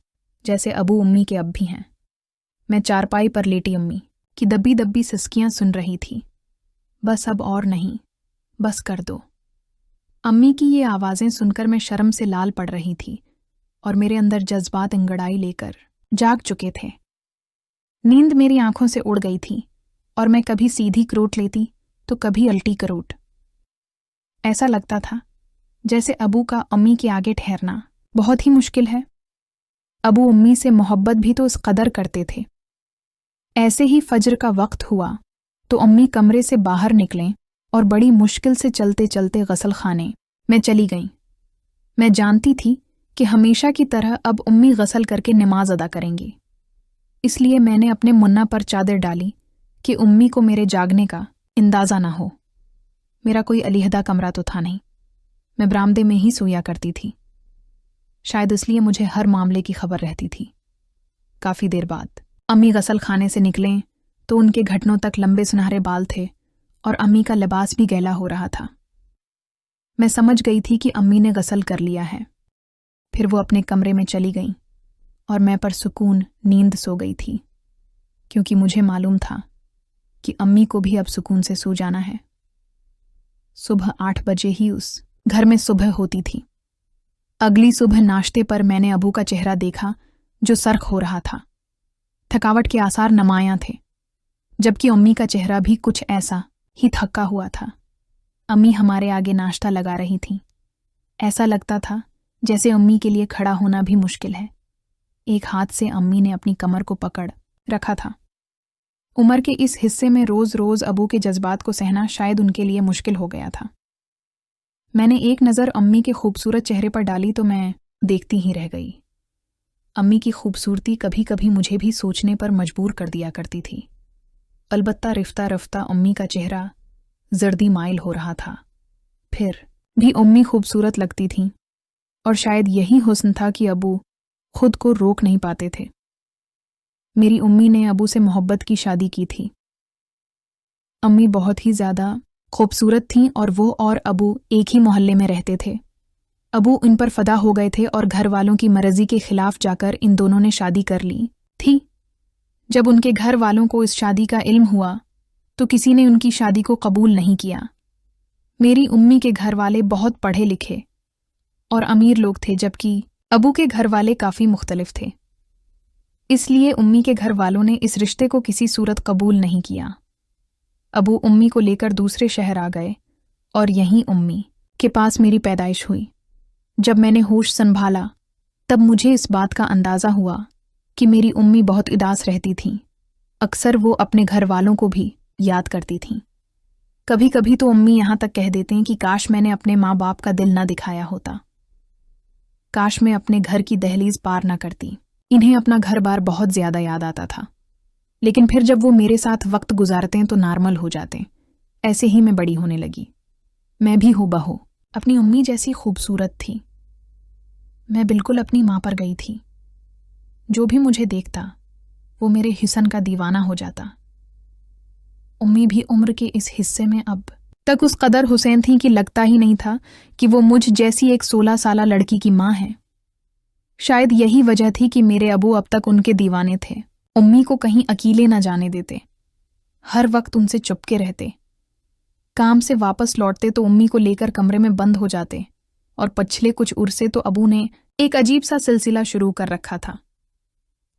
जैसे अबू अम्मी के अब भी हैं। मैं चारपाई पर लेटी अम्मी की दबी दबी सिसकियां सुन रही थी। बस अब और नहीं, बस कर दो। अम्मी की ये आवाज़ें सुनकर मैं शर्म से लाल पड़ रही थी और मेरे अंदर जज्बात अंगड़ाई लेकर जाग चुके थे। नींद मेरी आंखों से उड़ गई थी और मैं कभी सीधी करोट लेती तो कभी उल्टी करोट। ऐसा लगता था जैसे अबू का अम्मी के आगे ठहरना बहुत ही मुश्किल है। अबू अम्मी से मोहब्बत भी तो इस कदर करते थे। ऐसे ही फज्र का वक्त हुआ तो अम्मी कमरे से बाहर निकलें और बड़ी मुश्किल से चलते चलते गसल खाने में चली गईं। मैं जानती थी कि हमेशा की तरह अब अम्मी गसल करके नमाज अदा करेंगी, इसलिए मैंने अपने मुन्ना पर चादर डाली कि अम्मी को मेरे जागने का अंदाज़ा ना हो। मेरा कोई अलहदा कमरा तो था नहीं, मैं बरामदे में ही सोया करती थी। शायद इसलिए मुझे हर मामले की खबर रहती थी। काफ़ी देर बाद अम्मी गसल खाने से निकलें तो उनके घुटनों तक लंबे सुनहरे बाल थे और अम्मी का लिबास भी गैला हो रहा था। मैं समझ गई थी कि अम्मी ने गसल कर लिया है। फिर वो अपने कमरे में चली गईं और मैं पर सुकून नींद सो गई थी, क्योंकि मुझे मालूम था कि अम्मी को भी अब सुकून से सो जाना है। सुबह 8 बजे ही उस घर में सुबह होती थी। अगली सुबह नाश्ते पर मैंने अबू का चेहरा देखा जो सर्ख हो रहा था। थकावट के आसार नुमायां थे, जबकि अम्मी का चेहरा भी कुछ ऐसा ही थका हुआ था। अम्मी हमारे आगे नाश्ता लगा रही थीं। ऐसा लगता था जैसे अम्मी के लिए खड़ा होना भी मुश्किल है। एक हाथ से अम्मी ने अपनी कमर को पकड़ रखा था। उम्र के इस हिस्से में रोज़ रोज़ अबू के जज्बात को सहना शायद उनके लिए मुश्किल हो गया था। मैंने एक नज़र अम्मी के खूबसूरत चेहरे पर डाली तो मैं देखती ही रह गई। अम्मी की खूबसूरती कभी कभी मुझे भी सोचने पर मजबूर कर दिया करती थी। अलबत्ता रफ्ता रफ्ता अम्मी का चेहरा जर्दी माइल हो रहा था। फिर भी अम्मी खूबसूरत लगती थीं और शायद यही हुस्न था कि अबू खुद को रोक नहीं पाते थे। मेरी अम्मी ने अबू से मोहब्बत की शादी की थी। अम्मी बहुत ही ज़्यादा खूबसूरत थीं और वो और अबू एक ही मोहल्ले में रहते थे। अबू इन पर फ़िदा हो गए थे और घर वालों की मर्ज़ी के खिलाफ जाकर इन दोनों ने शादी कर ली थी। जब उनके घर वालों को इस शादी का इल्म हुआ तो किसी ने उनकी शादी को कबूल नहीं किया। मेरी अम्मी के घर वाले बहुत पढ़े लिखे और अमीर लोग थे, जबकि अबू के घर वाले काफ़ी मुख्तलिफ थे। इसलिए अम्मी के घर वालों ने इस रिश्ते को किसी सूरत कबूल नहीं किया। अबू अम्मी को लेकर दूसरे शहर आ गए और यहीं अम्मी के पास मेरी पैदाइश हुई। जब मैंने होश संभाला तब मुझे इस बात का अंदाज़ा हुआ कि मेरी अम्मी बहुत उदास रहती थीं। अक्सर वो अपने घर वालों को भी याद करती थीं। कभी कभी तो अम्मी यहाँ तक कह देते हैं कि काश मैंने अपने माँ बाप का दिल न दिखाया होता, काश मैं अपने घर की दहलीज पार न करती। इन्हें अपना घर बार बहुत ज्यादा याद आता था, लेकिन फिर जब वो मेरे साथ वक्त गुजारते हैं तो नॉर्मल हो जाते हैं। ऐसे ही मैं बड़ी होने लगी। मैं भी हूबहू अपनी अम्मी जैसी खूबसूरत थी। मैं बिल्कुल अपनी माँ पर गई थी। जो भी मुझे देखता वो मेरे हुस्न का दीवाना हो जाता। अम्मी भी उम्र के इस हिस्से में अब तक उस कदर हुसैन थी कि लगता ही नहीं था कि वो मुझ जैसी एक 16 साला लड़की की माँ है। शायद यही वजह थी कि मेरे अबू अब तक उनके दीवाने थे। अम्मी को कहीं अकेले न जाने देते, हर वक्त उनसे चुपके रहते। काम से वापस लौटते तो अम्मी को लेकर कमरे में बंद हो जाते, और पिछले कुछ उर्से तो अबू ने एक अजीब सा सिलसिला शुरू कर रखा था।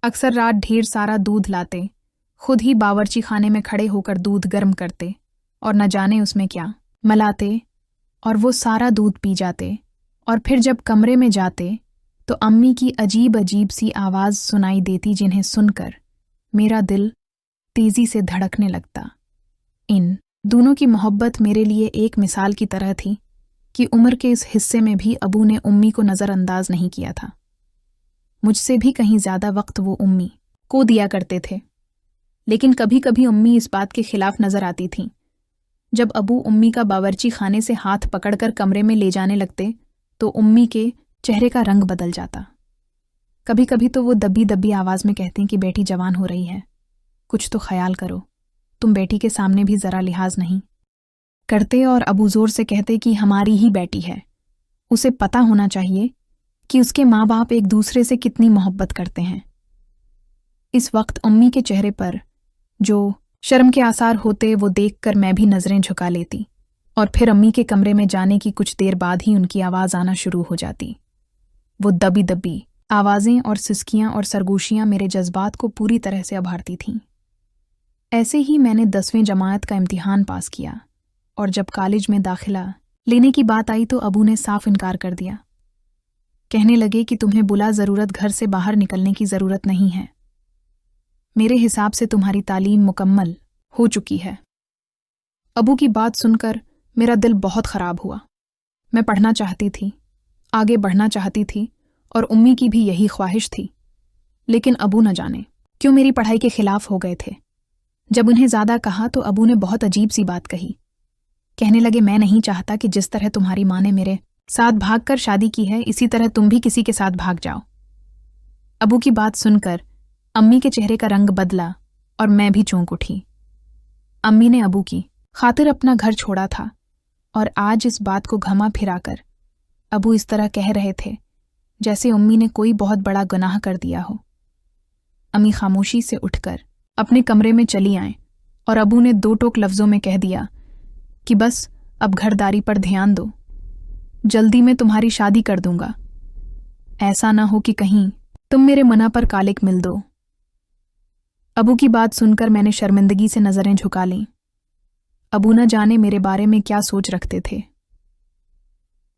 अक्सर रात ढेर सारा दूध लाते, खुद ही बावर्ची खाने में खड़े होकर दूध गर्म करते और न जाने उसमें क्या मिलाते, और वो सारा दूध पी जाते। और फिर जब कमरे में जाते तो अम्मी की अजीब अजीब सी आवाज़ सुनाई देती, जिन्हें सुनकर मेरा दिल तेजी से धड़कने लगता। इन दोनों की मोहब्बत मेरे लिए एक मिसाल की तरह थी कि उम्र के इस हिस्से में भी अबू ने उम्मी को नज़रअंदाज नहीं किया था। मुझसे भी कहीं ज़्यादा वक्त वो उम्मी को दिया करते थे, लेकिन कभी कभी अम्मी इस बात के खिलाफ नजर आती थीं। जब अबू उम्मी का बावर्ची खाने से हाथ पकड़कर कमरे में ले जाने लगते तो उम्मी के चेहरे का रंग बदल जाता। कभी कभी तो वो दबी दबी आवाज़ में कहती कि बेटी जवान हो रही है, कुछ तो ख्याल करो, तुम बेटी के सामने भी ज़रा लिहाज नहीं करते। और अबू जोर से कहते कि हमारी ही बेटी है, उसे पता होना चाहिए कि उसके माँ बाप एक दूसरे से कितनी मोहब्बत करते हैं। इस वक्त अम्मी के चेहरे पर जो शर्म के आसार होते वो देखकर मैं भी नज़रें झुका लेती, और फिर अम्मी के कमरे में जाने की कुछ देर बाद ही उनकी आवाज़ आना शुरू हो जाती। वो दबी दबी आवाज़ें और सिसकियाँ और सरगोशियाँ मेरे जज्बात को पूरी तरह से उभारती थीं। ऐसे ही मैंने 10वीं जमात का इम्तिहान पास किया, और जब कॉलेज में दाखिला लेने की बात आई तो अबू ने साफ इनकार कर दिया। कहने लगे कि तुम्हें बुला ज़रूरत घर से बाहर निकलने की ज़रूरत नहीं है, मेरे हिसाब से तुम्हारी तालीम मुकम्मल हो चुकी है। अबू की बात सुनकर मेरा दिल बहुत ख़राब हुआ। मैं पढ़ना चाहती थी, आगे बढ़ना चाहती थी, और उम्मी की भी यही ख्वाहिश थी, लेकिन अबू न जाने क्यों मेरी पढ़ाई के खिलाफ हो गए थे। जब उन्हें ज़्यादा कहा तो अबू ने बहुत अजीब सी बात कही। कहने लगे, मैं नहीं चाहता कि जिस तरह तुम्हारी माँ ने मेरे साथ भागकर शादी की है, इसी तरह तुम भी किसी के साथ भाग जाओ। अबू की बात सुनकर अम्मी के चेहरे का रंग बदला और मैं भी चौंक उठी। अम्मी ने अबू की खातिर अपना घर छोड़ा था, और आज इस बात को घमा फिराकर अबू इस तरह कह रहे थे जैसे अम्मी ने कोई बहुत बड़ा गुनाह कर दिया हो। अम्मी खामोशी से उठकर अपने कमरे में चली आए, और अबू ने 2 टोक लफ्ज़ों में कह दिया कि बस अब घरदारी पर ध्यान दो, जल्दी मैं तुम्हारी शादी कर दूंगा, ऐसा ना हो कि कहीं तुम मेरे मना पर कालिक मिल दो। अबू की बात सुनकर मैंने शर्मिंदगी से नज़रें झुका लीं। अबू न जाने मेरे बारे में क्या सोच रखते थे।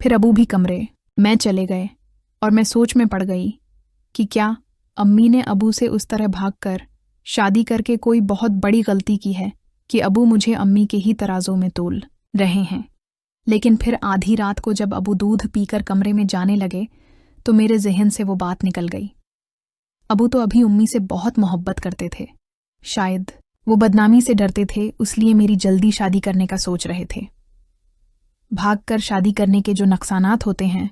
फिर अबू भी कमरे में चले गए, और मैं सोच में पड़ गई कि क्या अम्मी ने अबू से उस तरह भागकर शादी करके कोई बहुत बड़ी गलती की है कि अबू मुझे अम्मी के ही तराजों में तोल रहे हैं। लेकिन फिर आधी रात को जब अबू दूध पीकर कमरे में जाने लगे तो मेरे जहन से वो बात निकल गई। अबू तो अभी अम्मी से बहुत मोहब्बत करते थे, शायद वो बदनामी से डरते थे, इसलिए मेरी जल्दी शादी करने का सोच रहे थे। भागकर शादी करने के जो नुकसानात होते हैं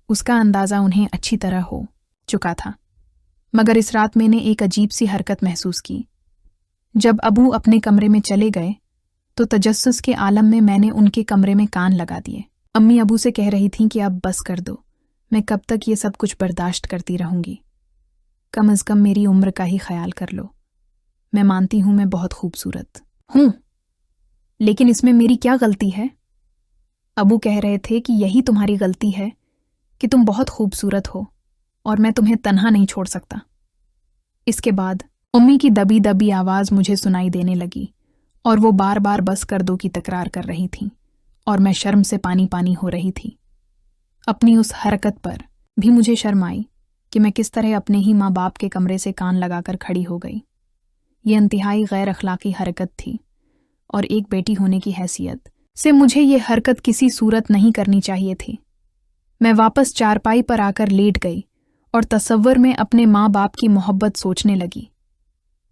उसका अंदाज़ा उन्हें अच्छी तरह हो चुका था। मगर इस रात मैंने एक अजीब सी हरकत महसूस की। जब अबू अपने कमरे में चले गए तो तजस्सुस के आलम में मैंने उनके कमरे में कान लगा दिए। अम्मी अबू से कह रही थीं कि अब बस कर दो, मैं कब तक ये सब कुछ बर्दाश्त करती रहूंगी, कम अज़ कम मेरी उम्र का ही ख्याल कर लो। मैं मानती हूं मैं बहुत खूबसूरत हूं, लेकिन इसमें मेरी क्या गलती है? अबू कह रहे थे कि यही तुम्हारी गलती है कि तुम बहुत खूबसूरत हो और मैं तुम्हें तन्हा नहीं छोड़ सकता। इसके बाद अम्मी की दबी दबी आवाज़ मुझे सुनाई देने लगी और वो बार बार बस कर दो की तकरार कर रही थी, और मैं शर्म से पानी पानी हो रही थी। अपनी उस हरकत पर भी मुझे शर्म आई कि मैं किस तरह अपने ही माँ बाप के कमरे से कान लगाकर खड़ी हो गई। ये इंतहाई गैर अखलाकी हरकत थी और एक बेटी होने की हैसियत से मुझे ये हरकत किसी सूरत नहीं करनी चाहिए थी। मैं वापस चारपाई पर आकर लेट गई और तसव्वुर में अपने माँ बाप की मोहब्बत सोचने लगी।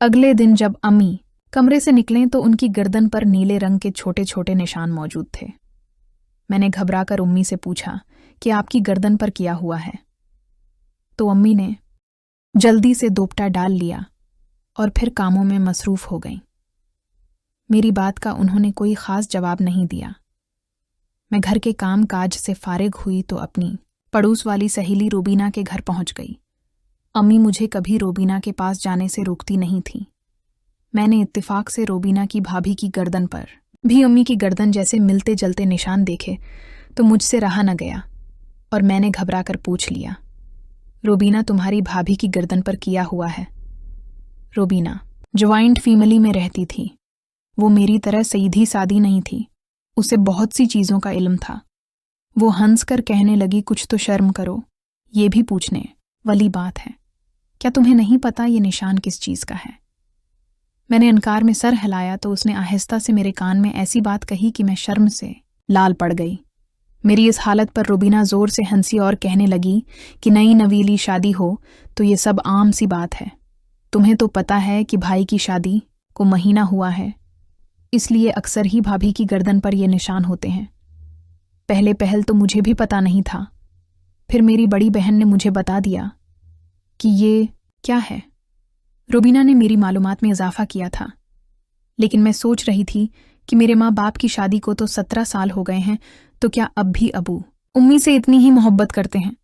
अगले दिन जब अम्मी कमरे से निकलें तो उनकी गर्दन पर नीले रंग के छोटे छोटे निशान मौजूद थे। मैंने घबराकर अम्मी से पूछा कि आपकी गर्दन पर क्या हुआ है, तो अम्मी ने जल्दी से दोपटा डाल लिया और फिर कामों में मसरूफ हो गईं। मेरी बात का उन्होंने कोई खास जवाब नहीं दिया। मैं घर के काम काज से फारिग हुई तो अपनी पड़ोस वाली सहेली रोबीना के घर पहुंच गई। अम्मी मुझे कभी रोबीना के पास जाने से रोकती नहीं थी। मैंने इत्तेफाक से रोबीना की भाभी की गर्दन पर भी अम्मी की गर्दन जैसे मिलते जलते निशान देखे तो मुझसे रहा न गया और मैंने घबराकर पूछ लिया, रोबीना तुम्हारी भाभी की गर्दन पर किया हुआ है? रोबीना ज्वाइंट फैमिली में रहती थी। वो मेरी तरह सीधी सादी नहीं थी, उसे बहुत सी चीज़ों का इल्म था। वो हंसकर कहने लगी, कुछ तो शर्म करो, ये भी पूछने वाली बात है, क्या तुम्हें नहीं पता ये निशान किस चीज़ का है? मैंने इनकार में सर हिलाया तो उसने आहिस्ता से मेरे कान में ऐसी बात कही कि मैं शर्म से लाल पड़ गई। मेरी इस हालत पर रुबीना जोर से हंसी और कहने लगी कि नई नवीली शादी हो तो ये सब आम सी बात है। तुम्हें तो पता है कि भाई की शादी को महीना हुआ है, इसलिए अक्सर ही भाभी की गर्दन पर ये निशान होते हैं। पहले पहल तो मुझे भी पता नहीं था, फिर मेरी बड़ी बहन ने मुझे बता दिया कि ये क्या है। रुबीना ने मेरी मालूमात में इजाफा किया था, लेकिन मैं सोच रही थी कि मेरे माँ बाप की शादी को तो 17 साल हो गए हैं, तो क्या अब भी अबू उम्मी से इतनी ही मोहब्बत करते हैं?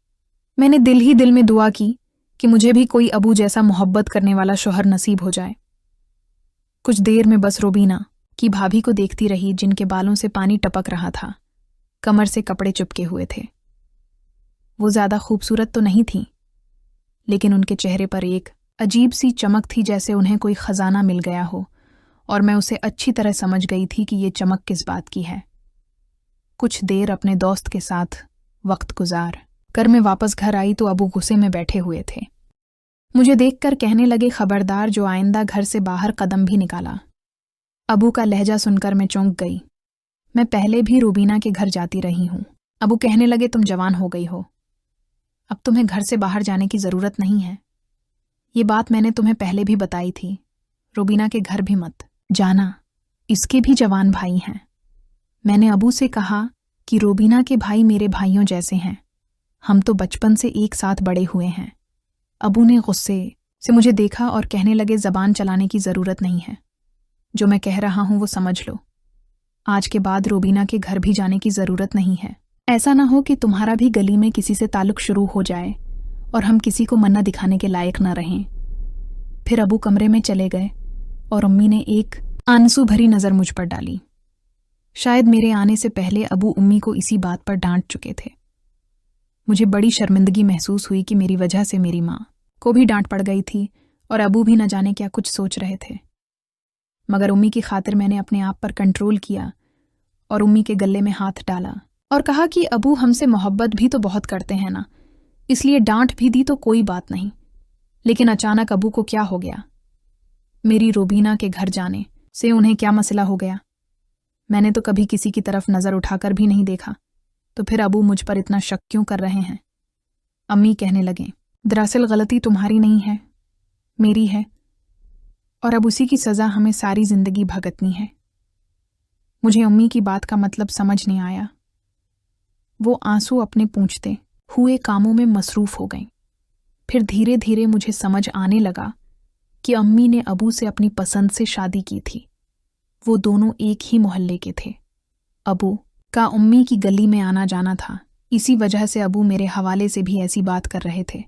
मैंने दिल ही दिल में दुआ की कि मुझे भी कोई अबू जैसा मोहब्बत करने वाला शौहर नसीब हो जाए। कुछ देर में बस रुबीना की भाभी को देखती रही, जिनके बालों से पानी टपक रहा था, कमर से कपड़े चिपके हुए थे। वो ज्यादा खूबसूरत तो नहीं थी, लेकिन उनके चेहरे पर एक अजीब सी चमक थी, जैसे उन्हें कोई खजाना मिल गया हो, और मैं उसे अच्छी तरह समझ गई थी कि ये चमक किस बात की है। कुछ देर अपने दोस्त के साथ वक्त गुजार कर मैं वापस घर आई तो अबू गुस्से में बैठे हुए थे। मुझे देखकर कहने लगे, खबरदार जो आइंदा घर से बाहर कदम भी निकाला। अबू का लहजा सुनकर मैं चौंक गई। मैं पहले भी रुबीना के घर जाती रही हूँ। अबू कहने लगे, तुम जवान हो गई हो, अब तुम्हें घर से बाहर जाने की जरूरत नहीं है। ये बात मैंने तुम्हें पहले भी बताई थी, रुबीना के घर भी मत जाना, इसके भी जवान भाई हैं। मैंने अबू से कहा कि रुबीना के भाई मेरे भाइयों जैसे हैं, हम तो बचपन से एक साथ बड़े हुए हैं। अबू ने गुस्से से मुझे देखा और कहने लगे, जबान चलाने की जरूरत नहीं है, जो मैं कह रहा हूं वो समझ लो। आज के बाद रुबीना के घर भी जाने की जरूरत नहीं है। ऐसा ना हो कि तुम्हारा भी गली में किसी से ताल्लुक शुरू हो जाए और हम किसी को मन्ना दिखाने के लायक ना रहें। फिर अबू कमरे में चले गए और अम्मी ने एक आंसू भरी नजर मुझ पर डाली। शायद मेरे आने से पहले अबू उम्मी को इसी बात पर डांट चुके थे। मुझे बड़ी शर्मिंदगी महसूस हुई कि मेरी वजह से मेरी माँ को भी डांट पड़ गई थी और अबू भी न जाने क्या कुछ सोच रहे थे। मगर उम्मी की खातिर मैंने अपने आप पर कंट्रोल किया और उम्मी के गले में हाथ डाला और कहा कि अबू हमसे मोहब्बत भी तो बहुत करते हैं ना, इसलिए डांट भी दी तो कोई बात नहीं। लेकिन अचानक अबू को क्या हो गया? मेरी रुबीना के घर जाने से उन्हें क्या मसला हो गया? मैंने तो कभी किसी की तरफ नजर उठाकर भी नहीं देखा, तो फिर अबू मुझ पर इतना शक क्यों कर रहे हैं? अम्मी कहने लगे, दरअसल गलती तुम्हारी नहीं है, मेरी है, और अब उसी की सजा हमें सारी जिंदगी भुगतनी है। मुझे अम्मी की बात का मतलब समझ नहीं आया। वो आंसू अपने पूंछते हुए कामों में मसरूफ हो गईं। फिर धीरे धीरे मुझे समझ आने लगा कि अम्मी ने अबू से अपनी पसंद से शादी की थी। वो दोनों एक ही मोहल्ले के थे। अबू का उम्मी की गली में आना जाना था, इसी वजह से अबू मेरे हवाले से भी ऐसी बात कर रहे थे।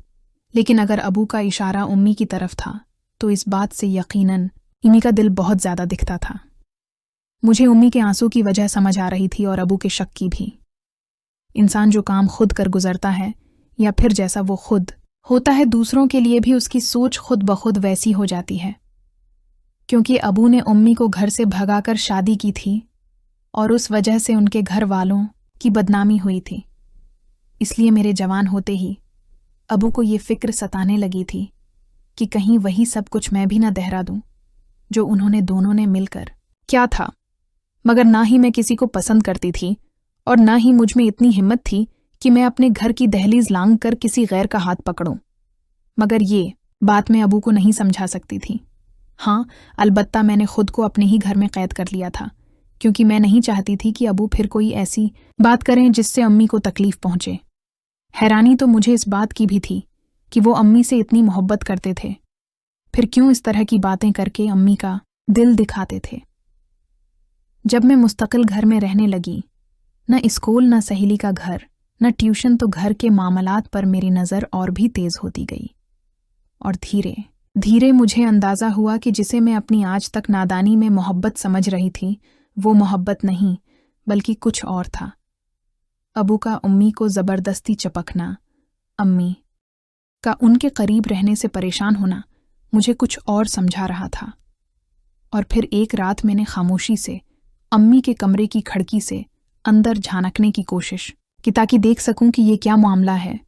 लेकिन अगर अबू का इशारा उम्मी की तरफ था तो इस बात से यकीनन उम्मी का दिल बहुत ज्यादा दिखता था। मुझे उम्मी के आंसू की वजह समझ आ रही थी और अबू के शक की भी। इंसान जो काम खुद कर गुजरता है या फिर जैसा वो खुद होता है, दूसरों के लिए भी उसकी सोच खुद ब खुद वैसी हो जाती है। क्योंकि अबू ने उम्मी को घर से भगाकर शादी की थी और उस वजह से उनके घर वालों की बदनामी हुई थी, इसलिए मेरे जवान होते ही अबू को ये फिक्र सताने लगी थी कि कहीं वही सब कुछ मैं भी ना दोहरा दूं जो उन्होंने दोनों ने मिलकर क्या था मगर ना ही मैं किसी को पसंद करती थी और ना ही मुझ में इतनी हिम्मत थी कि मैं अपने घर की दहलीज लांघ कर किसी गैर का हाथ पकड़ूं। मगर ये बात मैं अबू को नहीं समझा सकती थी। हाँ, अलबत्ता मैंने खुद को अपने ही घर में कैद कर लिया था, क्योंकि मैं नहीं चाहती थी कि अबू फिर कोई ऐसी बात करें जिससे अम्मी को तकलीफ पहुंचे। हैरानी तो मुझे इस बात की भी थी कि वो अम्मी से इतनी मोहब्बत करते थे, फिर क्यों इस तरह की बातें करके अम्मी का दिल दिखाते थे। जब मैं मुस्तकिल घर में रहने लगी, न स्कूल न सहेली का घर न ट्यूशन, तो घर के मामलात पर मेरी नज़र और भी तेज होती गई। और धीरे धीरे मुझे अंदाज़ा हुआ कि जिसे मैं अपनी आज तक नादानी में मोहब्बत समझ रही थी, वो मोहब्बत नहीं बल्कि कुछ और था। अबू का अम्मी को ज़बरदस्ती चपकना, अम्मी का उनके करीब रहने से परेशान होना मुझे कुछ और समझा रहा था। और फिर एक रात मैंने खामोशी से अम्मी के कमरे की खिड़की से अंदर झांकने की कोशिश की ताकि देख सकूं कि ये क्या मामला है।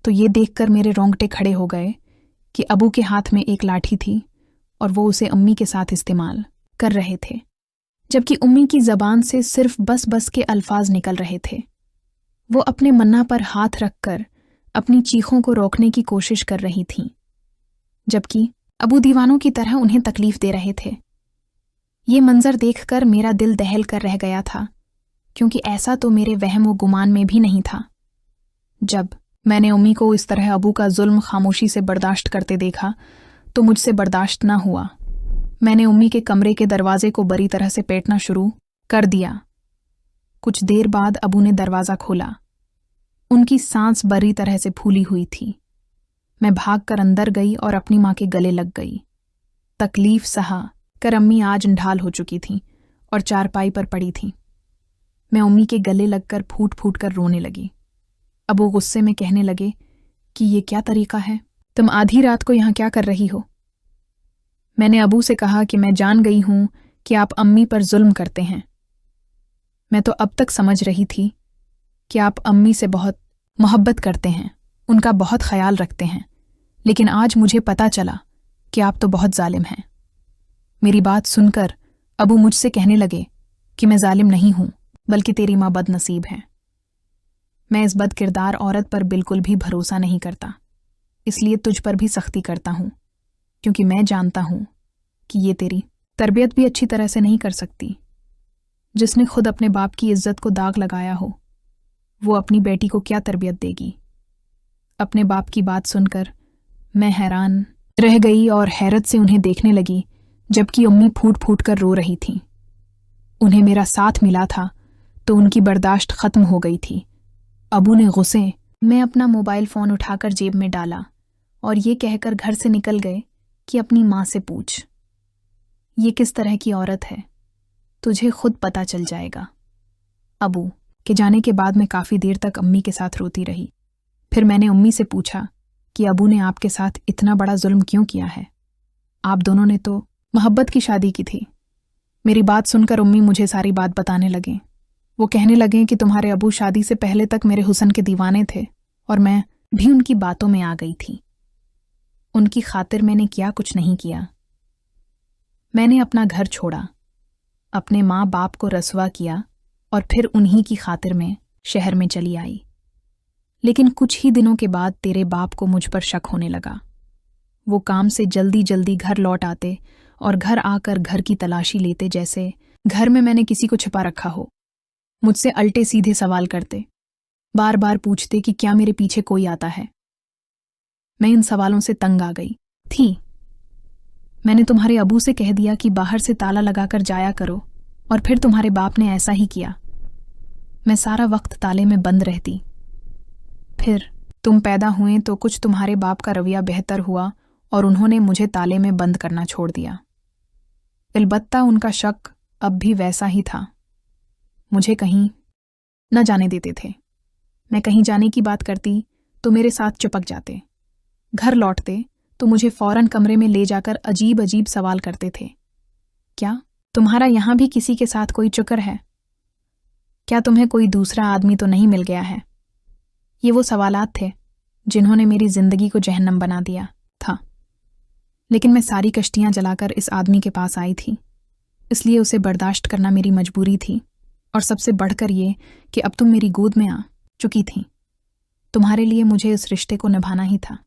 तो ये देखकर मेरे रोंगटे खड़े हो गए कि अबू के हाथ में एक लाठी थी और वो उसे अम्मी के साथ इस्तेमाल कर रहे थे, जबकि अम्मी की ज़बान से सिर्फ बस बस के अल्फाज निकल रहे थे। वो अपने मन्ना पर हाथ रखकर अपनी चीखों को रोकने की कोशिश कर रही थीं, जबकि अबू दीवानों की तरह उन्हें तकलीफ दे रहे थे। ये मंजर देखकर मेरा दिल दहल कर रह गया था, क्योंकि ऐसा तो मेरे वहम व गुमान में भी नहीं था। जब मैंने अम्मी को इस तरह अबू का जुल्म खामोशी से बर्दाश्त करते देखा तो मुझसे बर्दाश्त ना हुआ। मैंने अम्मी के कमरे के दरवाजे को बुरी तरह से पेटना शुरू कर दिया। कुछ देर बाद अबू ने दरवाज़ा खोला। उनकी सांस बुरी तरह से फूली हुई थी। मैं भागकर अंदर गई और अपनी माँ के गले लग गई। तकलीफ सहा कर अम्मी आज ढाल हो चुकी थीं और चारपाई पर पड़ी थीं। मैं अम्मी के गले लगकर फूट फूट कर रोने लगी। अबू गुस्से में कहने लगे कि ये क्या तरीका है, तुम आधी रात को यहाँ क्या कर रही हो। मैंने अबू से कहा कि मैं जान गई हूं कि आप अम्मी पर जुल्म करते हैं। मैं तो अब तक समझ रही थी कि आप अम्मी से बहुत मोहब्बत करते हैं, उनका बहुत ख्याल रखते हैं, लेकिन आज मुझे पता चला कि आप तो बहुत जालिम हैं। मेरी बात सुनकर अबू मुझसे कहने लगे कि मैं जालिम नहीं हूं, बल्कि तेरी माँ बदनसीब है। मैं इस बदकिरदार औरत पर बिल्कुल भी भरोसा नहीं करता, इसलिए तुझ पर भी सख्ती करता हूं, क्योंकि मैं जानता हूं कि ये तेरी तरबियत भी अच्छी तरह से नहीं कर सकती। जिसने खुद अपने बाप की इज्जत को दाग लगाया हो, वो अपनी बेटी को क्या तरबियत देगी। अपने बाप की बात सुनकर मैं हैरान रह गई और हैरत से उन्हें देखने लगी, जबकि अम्मी फूट फूट कर रो रही थीं। उन्हें मेरा साथ मिला था तो उनकी बर्दाश्त खत्म हो गई थी। अबू ने गुस्से में अपना मोबाइल फ़ोन उठाकर जेब में डाला और ये कहकर घर से निकल गए कि अपनी माँ से पूछ, ये किस तरह की औरत है, तुझे खुद पता चल जाएगा। अबू के जाने के बाद मैं काफ़ी देर तक अम्मी के साथ रोती रही। फिर मैंने अम्मी से पूछा कि अबू ने आपके साथ इतना बड़ा जुल्म क्यों किया है। आप दोनों ने तो मोहब्बत की शादी की थी। मेरी बात सुनकर अम्मी मुझे सारी बात बताने लगे। वो कहने लगे कि तुम्हारे अबू शादी से पहले तक मेरे हुस्न के दीवाने थे और मैं भी उनकी बातों में आ गई थी। उनकी खातिर मैंने क्या कुछ नहीं किया। मैंने अपना घर छोड़ा, अपने माँ बाप को रसवा किया और फिर उन्हीं की खातिर में शहर में चली आई। लेकिन कुछ ही दिनों के बाद तेरे बाप को मुझ पर शक होने लगा। वो काम से जल्दी जल्दी घर लौट आते और घर आकर घर की तलाशी लेते, जैसे घर में मैंने किसी को छिपा रखा हो। मुझसे अल्टे सीधे सवाल करते, बार बार पूछते कि क्या मेरे पीछे कोई आता है। मैं इन सवालों से तंग आ गई थी। मैंने तुम्हारे अबू से कह दिया कि बाहर से ताला लगाकर जाया करो, और फिर तुम्हारे बाप ने ऐसा ही किया। मैं सारा वक्त ताले में बंद रहती। फिर तुम पैदा हुए तो कुछ तुम्हारे बाप का रवैया बेहतर हुआ और उन्होंने मुझे ताले में बंद करना छोड़ दिया। अलबत्ता उनका शक अब भी वैसा ही था। मुझे कहीं न जाने देते थे। मैं कहीं जाने की बात करती तो मेरे साथ चिपक जाते। घर लौटते तो मुझे फौरन कमरे में ले जाकर अजीब अजीब सवाल करते थे। क्या तुम्हारा यहां भी किसी के साथ कोई चक्कर है? क्या तुम्हें कोई दूसरा आदमी तो नहीं मिल गया है? ये वो सवालात थे जिन्होंने मेरी जिंदगी को जहन्नम बना दिया था। लेकिन मैं सारी कश्तियां जलाकर इस आदमी के पास आई थी। इसलिए उसे बर्दाश्त करना मेरी मजबूरी थी। और सबसे बढ़कर ये कि अब तुम मेरी गोद में आ चुकी थी। तुम्हारे लिए मुझे इस रिश्ते को निभाना ही था,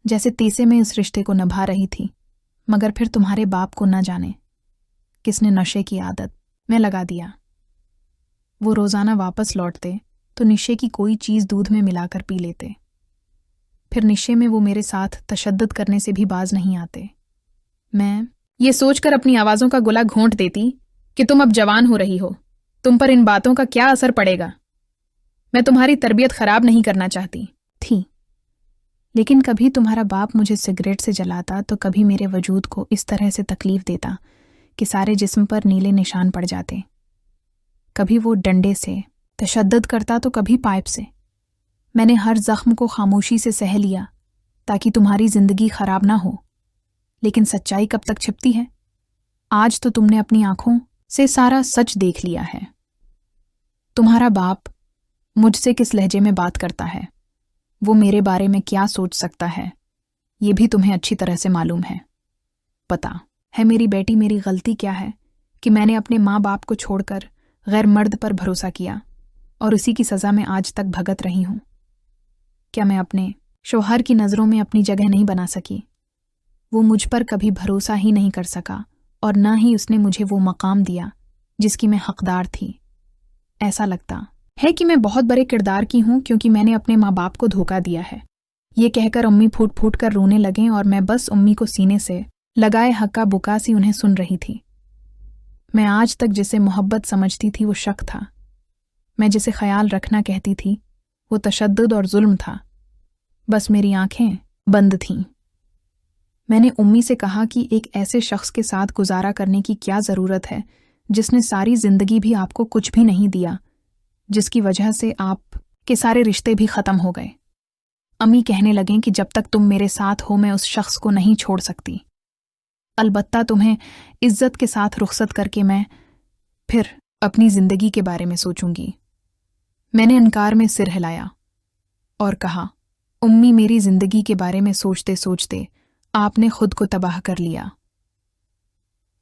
जैसे तेसे में इस रिश्ते को निभा रही थी। मगर फिर तुम्हारे बाप को न जाने किसने नशे की आदत में लगा दिया। वो रोज़ाना वापस लौटते तो नशे की कोई चीज़ दूध में मिलाकर पी लेते। फिर नशे में वो मेरे साथ तशद्दुद करने से भी बाज नहीं आते। मैं ये सोचकर अपनी आवाज़ों का गुला घोंट देती कि तुम अब जवान हो रही हो, तुम पर इन बातों का क्या असर पड़ेगा। मैं तुम्हारी तरबियत खराब नहीं करना चाहती थी, लेकिन कभी तुम्हारा बाप मुझे सिगरेट से जलाता तो कभी मेरे वजूद को इस तरह से तकलीफ देता कि सारे जिस्म पर नीले निशान पड़ जाते। कभी वो डंडे से तशद्दुद करता तो कभी पाइप से। मैंने हर जख्म को खामोशी से सह लिया ताकि तुम्हारी जिंदगी खराब ना हो, लेकिन सच्चाई कब तक छिपती है। आज तो तुमने अपनी आंखों से सारा सच देख लिया है। तुम्हारा बाप मुझसे किस लहजे में बात करता है, वो मेरे बारे में क्या सोच सकता है, ये भी तुम्हें अच्छी तरह से मालूम है। पता है मेरी बेटी, मेरी गलती क्या है कि मैंने अपने माँ बाप को छोड़कर गैर मर्द पर भरोसा किया और उसी की सज़ा में आज तक भगत रही हूँ। क्या मैं अपने शौहर की नज़रों में अपनी जगह नहीं बना सकी? वो मुझ पर कभी भरोसा ही नहीं कर सका और न ही उसने मुझे वो मकाम दिया जिसकी मैं हकदार थी। ऐसा लगता है कि मैं बहुत बड़े किरदार की हूँ क्योंकि मैंने अपने माँ बाप को धोखा दिया है। ये कहकर अम्मी फूट फूट कर रोने लगें और मैं बस अम्मी को सीने से लगाए हक्का बुका सी उन्हें सुन रही थी। मैं आज तक जिसे मोहब्बत समझती थी वो शक था। मैं जिसे ख्याल रखना कहती थी वो तशद्दुद और जुल्म था। बस मेरी आंखें बंद थीं। मैंने उम्मी से कहा कि एक ऐसे शख्स के साथ गुजारा करने की क्या ज़रूरत है जिसने सारी ज़िंदगी भी आपको कुछ भी नहीं दिया, जिसकी वजह से आप के सारे रिश्ते भी ख़त्म हो गए। अम्मी कहने लगें कि जब तक तुम मेरे साथ हो मैं उस शख्स को नहीं छोड़ सकती। अलबत्ता तुम्हें इज्जत के साथ रुखसत करके मैं फिर अपनी ज़िंदगी के बारे में सोचूंगी। मैंने इनकार में सिर हिलाया और कहा, उम्मी मेरी ज़िंदगी के बारे में सोचते सोचते आपने खुद को तबाह कर लिया।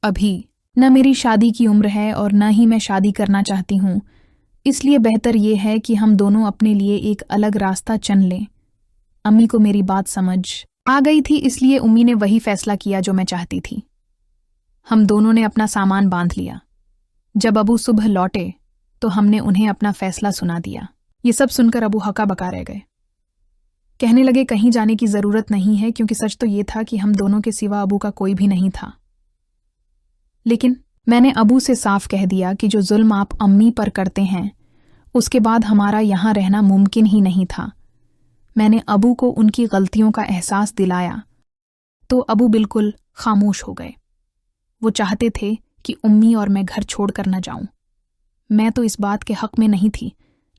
अभी न मेरी शादी की उम्र है और न ही मैं शादी करना चाहती हूँ, इसलिए बेहतर ये है कि हम दोनों अपने लिए एक अलग रास्ता चुन लें। अम्मी को मेरी बात समझ आ गई थी, इसलिए उम्मी ने वही फैसला किया जो मैं चाहती थी। हम दोनों ने अपना सामान बांध लिया। जब अबू सुबह लौटे तो हमने उन्हें अपना फैसला सुना दिया। ये सब सुनकर अबू हक्का बका रह गए। कहने लगे कहीं जाने की ज़रूरत नहीं है, क्योंकि सच तो ये था कि हम दोनों के सिवा अबू का कोई भी नहीं था। लेकिन मैंने अबू से साफ कह दिया कि जो जुल्म आप अम्मी पर करते हैं उसके बाद हमारा यहाँ रहना मुमकिन ही नहीं था। मैंने अबू को उनकी गलतियों का एहसास दिलाया तो अबू बिल्कुल खामोश हो गए। वो चाहते थे कि उम्मी और मैं घर छोड़कर न जाऊं। मैं तो इस बात के हक में नहीं थी,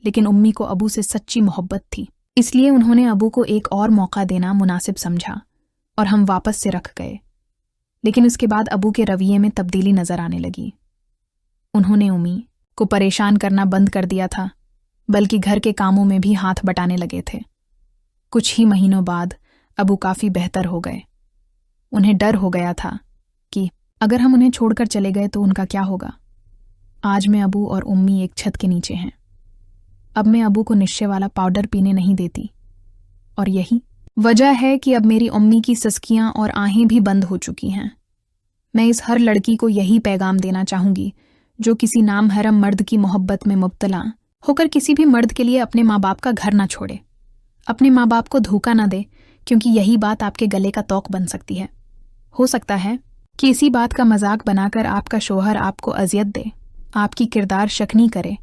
लेकिन उम्मी को अबू से सच्ची मोहब्बत थी, इसलिए उन्होंने अबू को एक और मौका देना मुनासिब समझा और हम वापस से रख गए। लेकिन उसके बाद अबू के रवैये में तब्दीली नजर आने लगी। उन्होंने उम्मी को परेशान करना बंद कर दिया था, बल्कि घर के कामों में भी हाथ बटाने लगे थे। कुछ ही महीनों बाद अबू काफ़ी बेहतर हो गए। उन्हें डर हो गया था कि अगर हम उन्हें छोड़कर चले गए तो उनका क्या होगा। आज मैं अबू और उम्मी एक छत के नीचे हैं। अब मैं अबू को नशे वाला पाउडर पीने नहीं देती, और यही वजह है कि अब मेरी उम्मी की सस्कियां और आहें भी बंद हो चुकी हैं। मैं इस हर लड़की को यही पैगाम देना चाहूँगी जो किसी नामहरम मर्द की मोहब्बत में मुब्तला होकर किसी भी मर्द के लिए अपने माँ बाप का घर ना छोड़े। अपने माँ बाप को धोखा ना दे, क्योंकि यही बात आपके गले का तौक बन सकती है। हो सकता है कि इसी बात का मजाक बनाकर आपका शौहर आपको अजियत दे, आपकी किरदार शक्नी करे,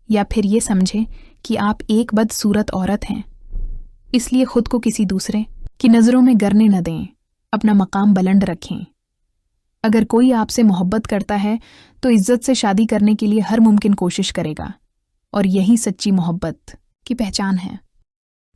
या फिर ये समझे कि आप एक बदसूरत औरत हैं। इसलिए खुद को किसी दूसरे की नज़रों में गिरने न दें, अपना मकाम बुलंद रखें। अगर कोई आपसे मोहब्बत करता है तो इज्जत से शादी करने के लिए हर मुमकिन कोशिश करेगा, और यही सच्ची मोहब्बत की पहचान है।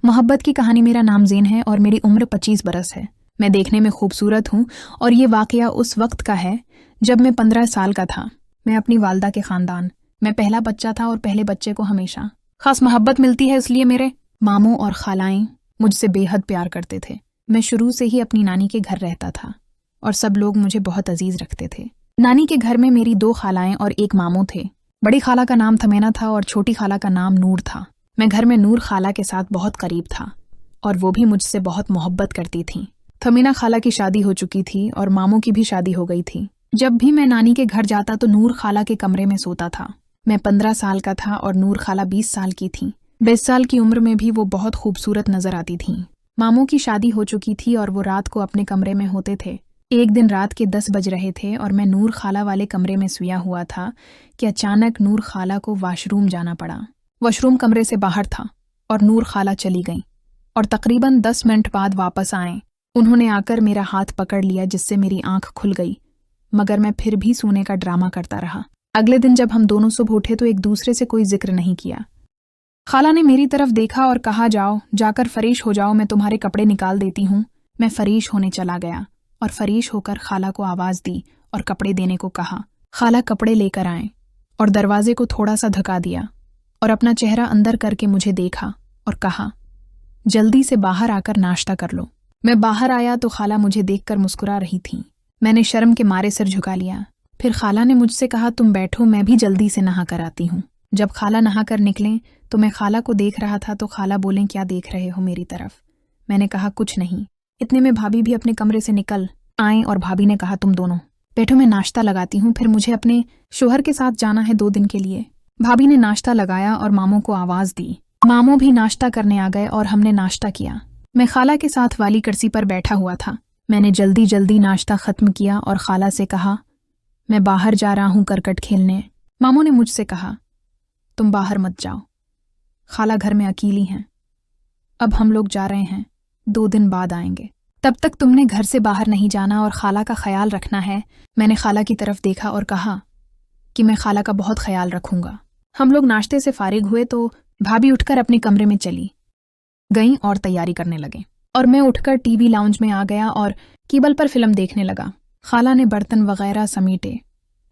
मोहब्बत की कहानी। मेरा नाम ज़ेन है और मेरी उम्र 25 बरस है। मैं देखने में खूबसूरत हूँ और ये वाक़या उस वक्त का है जब मैं 15 साल का था। मैं अपनी वालदा के ख़ानदान मैं पहला बच्चा था और पहले बच्चे को हमेशा ख़ास मोहब्बत मिलती है, इसलिए मेरे मामू और खालाएं मुझसे बेहद प्यार करते थे। मैं शुरू से ही अपनी नानी के घर रहता था और सब लोग मुझे बहुत अजीज़ रखते थे। नानी के घर में मेरी 2 खालाएं और एक मामू थे। बड़ी खाला का नाम थमेना था और छोटी खाला का नाम नूर था। मैं घर में नूर खाला के साथ बहुत करीब था और वो भी मुझसे बहुत मोहब्बत करती थीं। थमीना खाला की शादी हो चुकी थी और मामू की भी शादी हो गई थी। जब भी मैं नानी के घर जाता तो नूर खाला के कमरे में सोता था। मैं 15 साल का था और नूर खाला 20 साल की थी। 20 साल की उम्र में भी वो बहुत खूबसूरत नजर आती थीं। मामू की शादी हो चुकी थी और वो रात को अपने कमरे में होते थे। एक दिन रात के 10 बज रहे थे और मैं नूर खाला वाले कमरे में सोया हुआ था कि अचानक नूर खाला को वॉशरूम जाना पड़ा। वॉशरूम कमरे से बाहर था और नूर खाला चली गईं और तकरीबन 10 मिनट बाद वापस आए। उन्होंने आकर मेरा हाथ पकड़ लिया जिससे मेरी आंख खुल गई, मगर मैं फिर भी सोने का ड्रामा करता रहा। अगले दिन जब हम दोनों सुबह उठे तो एक दूसरे से कोई जिक्र नहीं किया। खाला ने मेरी तरफ देखा और कहा, जाओ जाकर फरीश हो जाओ, मैं तुम्हारे कपड़े निकाल देती हूँ। मैं फरीश होने चला गया और फरीश होकर खाला को आवाज दी और कपड़े देने को कहा। खाला कपड़े लेकर आए और दरवाजे को थोड़ा सा धक्का दिया और अपना चेहरा अंदर करके मुझे देखा और कहा, जल्दी से बाहर आकर नाश्ता कर लो। मैं बाहर आया तो खाला मुझे देखकर मुस्कुरा रही थी। मैंने शर्म के मारे सिर झुका लिया। फिर खाला ने मुझसे कहा, तुम बैठो, मैं भी जल्दी से नहा कर आती हूँ। जब खाला नहा कर निकलें तो मैं खाला को देख रहा था तो खाला बोलें, क्या देख रहे हो मेरी तरफ? मैंने कहा, कुछ नहीं। इतने में भाभी भी अपने कमरे से निकल आए और भाभी ने कहा, तुम दोनों बैठो, मैं नाश्ता लगाती हूँ, फिर मुझे अपने शोहर के साथ जाना है 2 दिन के लिए। भाभी ने नाश्ता लगाया और मामू को आवाज दी। मामू भी नाश्ता करने आ गए और हमने नाश्ता किया। मैं खाला के साथ वाली कुर्सी पर बैठा हुआ था। मैंने जल्दी जल्दी नाश्ता खत्म किया और खाला से कहा, मैं बाहर जा रहा हूँ करकट खेलने। मामू ने मुझसे कहा, तुम बाहर मत जाओ, खाला घर में अकेली हैं। अब हम लोग जा रहे हैं, 2 दिन बाद आएंगे, तब तक तुमने घर से बाहर नहीं जाना और खाला का ख्याल रखना है। मैंने खाला की तरफ देखा और कहा कि मैं खाला का बहुत ख्याल रखूंगा। हम लोग नाश्ते से फारिग हुए तो भाभी उठकर अपने कमरे में चली गईं और तैयारी करने लगे और मैं उठकर टीवी लाउंज में आ गया और केबल पर फिल्म देखने लगा। खाला ने बर्तन वगैरह समेटे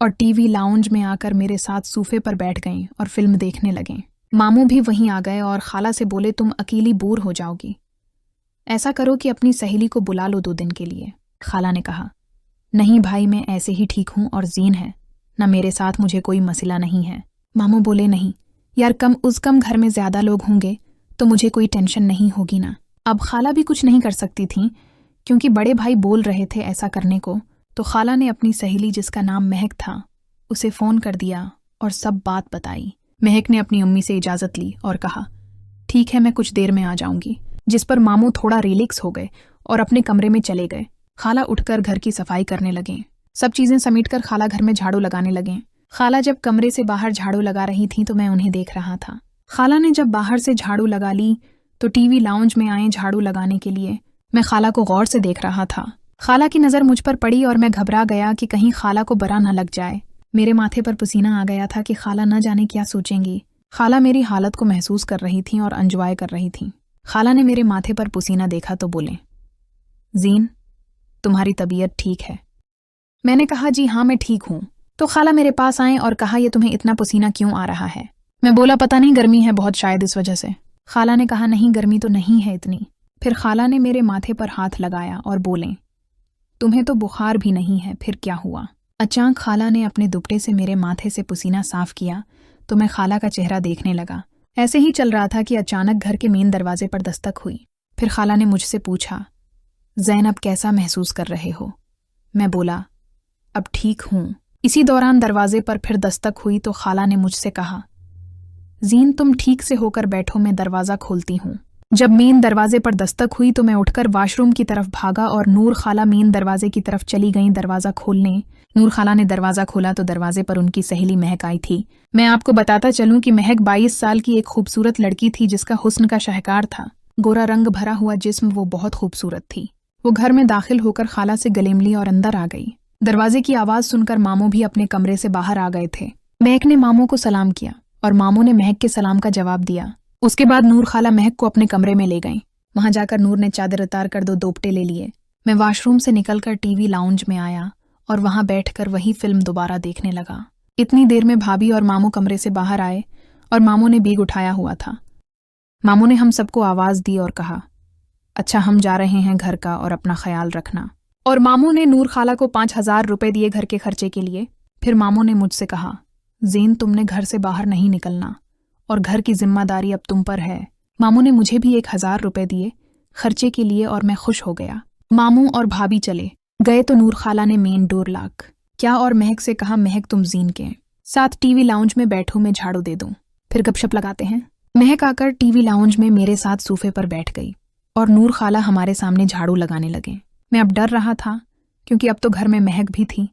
और टीवी लाउंज में आकर मेरे साथ सोफे पर बैठ गईं और फिल्म देखने लगें। मामू भी वहीं आ गए और खाला से बोले, तुम अकेली बोर हो जाओगी, ऐसा करो कि अपनी सहेली को बुला लो 2 दिन के लिए। खाला ने कहा, नहीं भाई, मैं ऐसे ही ठीक हूँ और जीन है ना, मेरे साथ मुझे कोई मसला नहीं है। मामू बोले, नहीं यार, कम उस कम घर में ज्यादा लोग होंगे तो मुझे कोई टेंशन नहीं होगी ना। अब खाला भी कुछ नहीं कर सकती थी क्योंकि बड़े भाई बोल रहे थे ऐसा करने को। तो खाला ने अपनी सहेली जिसका नाम महक था उसे फ़ोन कर दिया और सब बात बताई। महक ने अपनी अम्मी से इजाज़त ली और कहा, ठीक है, मैं कुछ देर में आ जाऊंगी। जिस पर मामू थोड़ा रिलैक्स हो गए और अपने कमरे में चले गए। खाला उठकर घर की सफाई करने लगे। सब चीज़ें समेटकर खाला घर में झाड़ू लगाने लगे। खाला जब कमरे से बाहर झाड़ू लगा रही थी तो मैं उन्हें देख रहा था। खाला ने जब बाहर से झाड़ू लगा ली तो टीवी लाउंज में आए झाड़ू लगाने के लिए। मैं खाला को गौर से देख रहा था। खाला की नज़र मुझ पर पड़ी और मैं घबरा गया कि कहीं खाला को बुरा न लग जाए। मेरे माथे पर पसीना आ गया था कि खाला न जाने क्या सोचेंगी। खाला मेरी हालत को महसूस कर रही थीं और एंजॉय कर रही थीं। खाला ने मेरे माथे पर पसीना देखा तो बोले, जीन, तुम्हारी तबीयत ठीक है? मैंने कहा, जी हाँ, मैं ठीक हूँ। तो खाला मेरे पास आए और कहा, ये तुम्हें इतना पसीना क्यों आ रहा है? मैं बोला, पता नहीं, गर्मी है बहुत, शायद इस वजह से। खाला ने कहा, नहीं, गर्मी तो नहीं है इतनी। फिर खाला ने मेरे माथे पर हाथ लगाया और बोले, तुम्हें तो बुखार भी नहीं है, फिर क्या हुआ? अचानक खाला ने अपने दुपट्टे से मेरे माथे से पसीना साफ किया तो मैं खाला का चेहरा देखने लगा। ऐसे ही चल रहा था कि अचानक घर के मेन दरवाजे पर दस्तक हुई। फिर खाला ने मुझसे पूछा, ज़ैनब कैसा महसूस कर रहे हो? मैं बोला, अब ठीक हूँ। इसी दौरान दरवाजे पर फिर दस्तक हुई तो खाला ने मुझसे कहा, जीन, तुम ठीक से होकर बैठो, मैं दरवाज़ा खोलती हूँ। जब मेन दरवाजे पर दस्तक हुई तो मैं उठकर वॉशरूम की तरफ भागा और नूर खाला मेन दरवाजे की तरफ चली गईं दरवाज़ा खोलने। नूर खाला ने दरवाज़ा खोला तो दरवाजे पर उनकी सहेली महक आई थी। मैं आपको बताता चलूं कि महक 22 साल की एक खूबसूरत लड़की थी जिसका हुस्न का शाहकार था। गोरा रंग भरा हुआ जिस्म, वो बहुत खूबसूरत थी। वो घर में दाखिल होकर खाला से गले मिली और अंदर आ गई। दरवाजे की आवाज़ सुनकर मामू भी अपने कमरे से बाहर आ गए थे। महक ने मामू को सलाम किया और मामू ने महक के सलाम का जवाब दिया। उसके बाद नूर खाला महक को अपने कमरे में ले गईं। वहां जाकर नूर ने चादर उतार कर 2 दोपटे ले लिए। मैं वॉशरूम से निकलकर टीवी लाउंज में आया और वहां बैठकर वही फिल्म दोबारा देखने लगा। इतनी देर में भाभी और मामू कमरे से बाहर आए और मामू ने बैग उठाया हुआ था। मामू ने हम सबको आवाज़ दी और कहा, अच्छा, हम जा रहे हैं घर का और अपना ख्याल रखना। और मामू ने नूर खाला को 5,000 रुपए दिए घर के खर्चे के लिए। फिर मामू ने मुझसे कहा, ज़ीन तुमने घर से बाहर नहीं निकलना और घर की जिम्मेदारी अब तुम पर है। मामू ने मुझे भी 1,000 रुपए दिए खर्चे के लिए और मैं खुश हो गया। मामू और भाभी चले गए तो नूर खाला ने मेन डोर लॉक क्या और महक से कहा, महक तुम ज़ीन के साथ टीवी लाउंज में बैठो, मैं झाड़ू दे दूं, फिर गपशप लगाते हैं। महक आकर टीवी लाउंज में मेरे साथ सोफे पर बैठ गई और नूर खाला हमारे सामने झाड़ू लगाने लगे। मैं अब डर रहा था क्योंकि अब तो घर में महक भी थी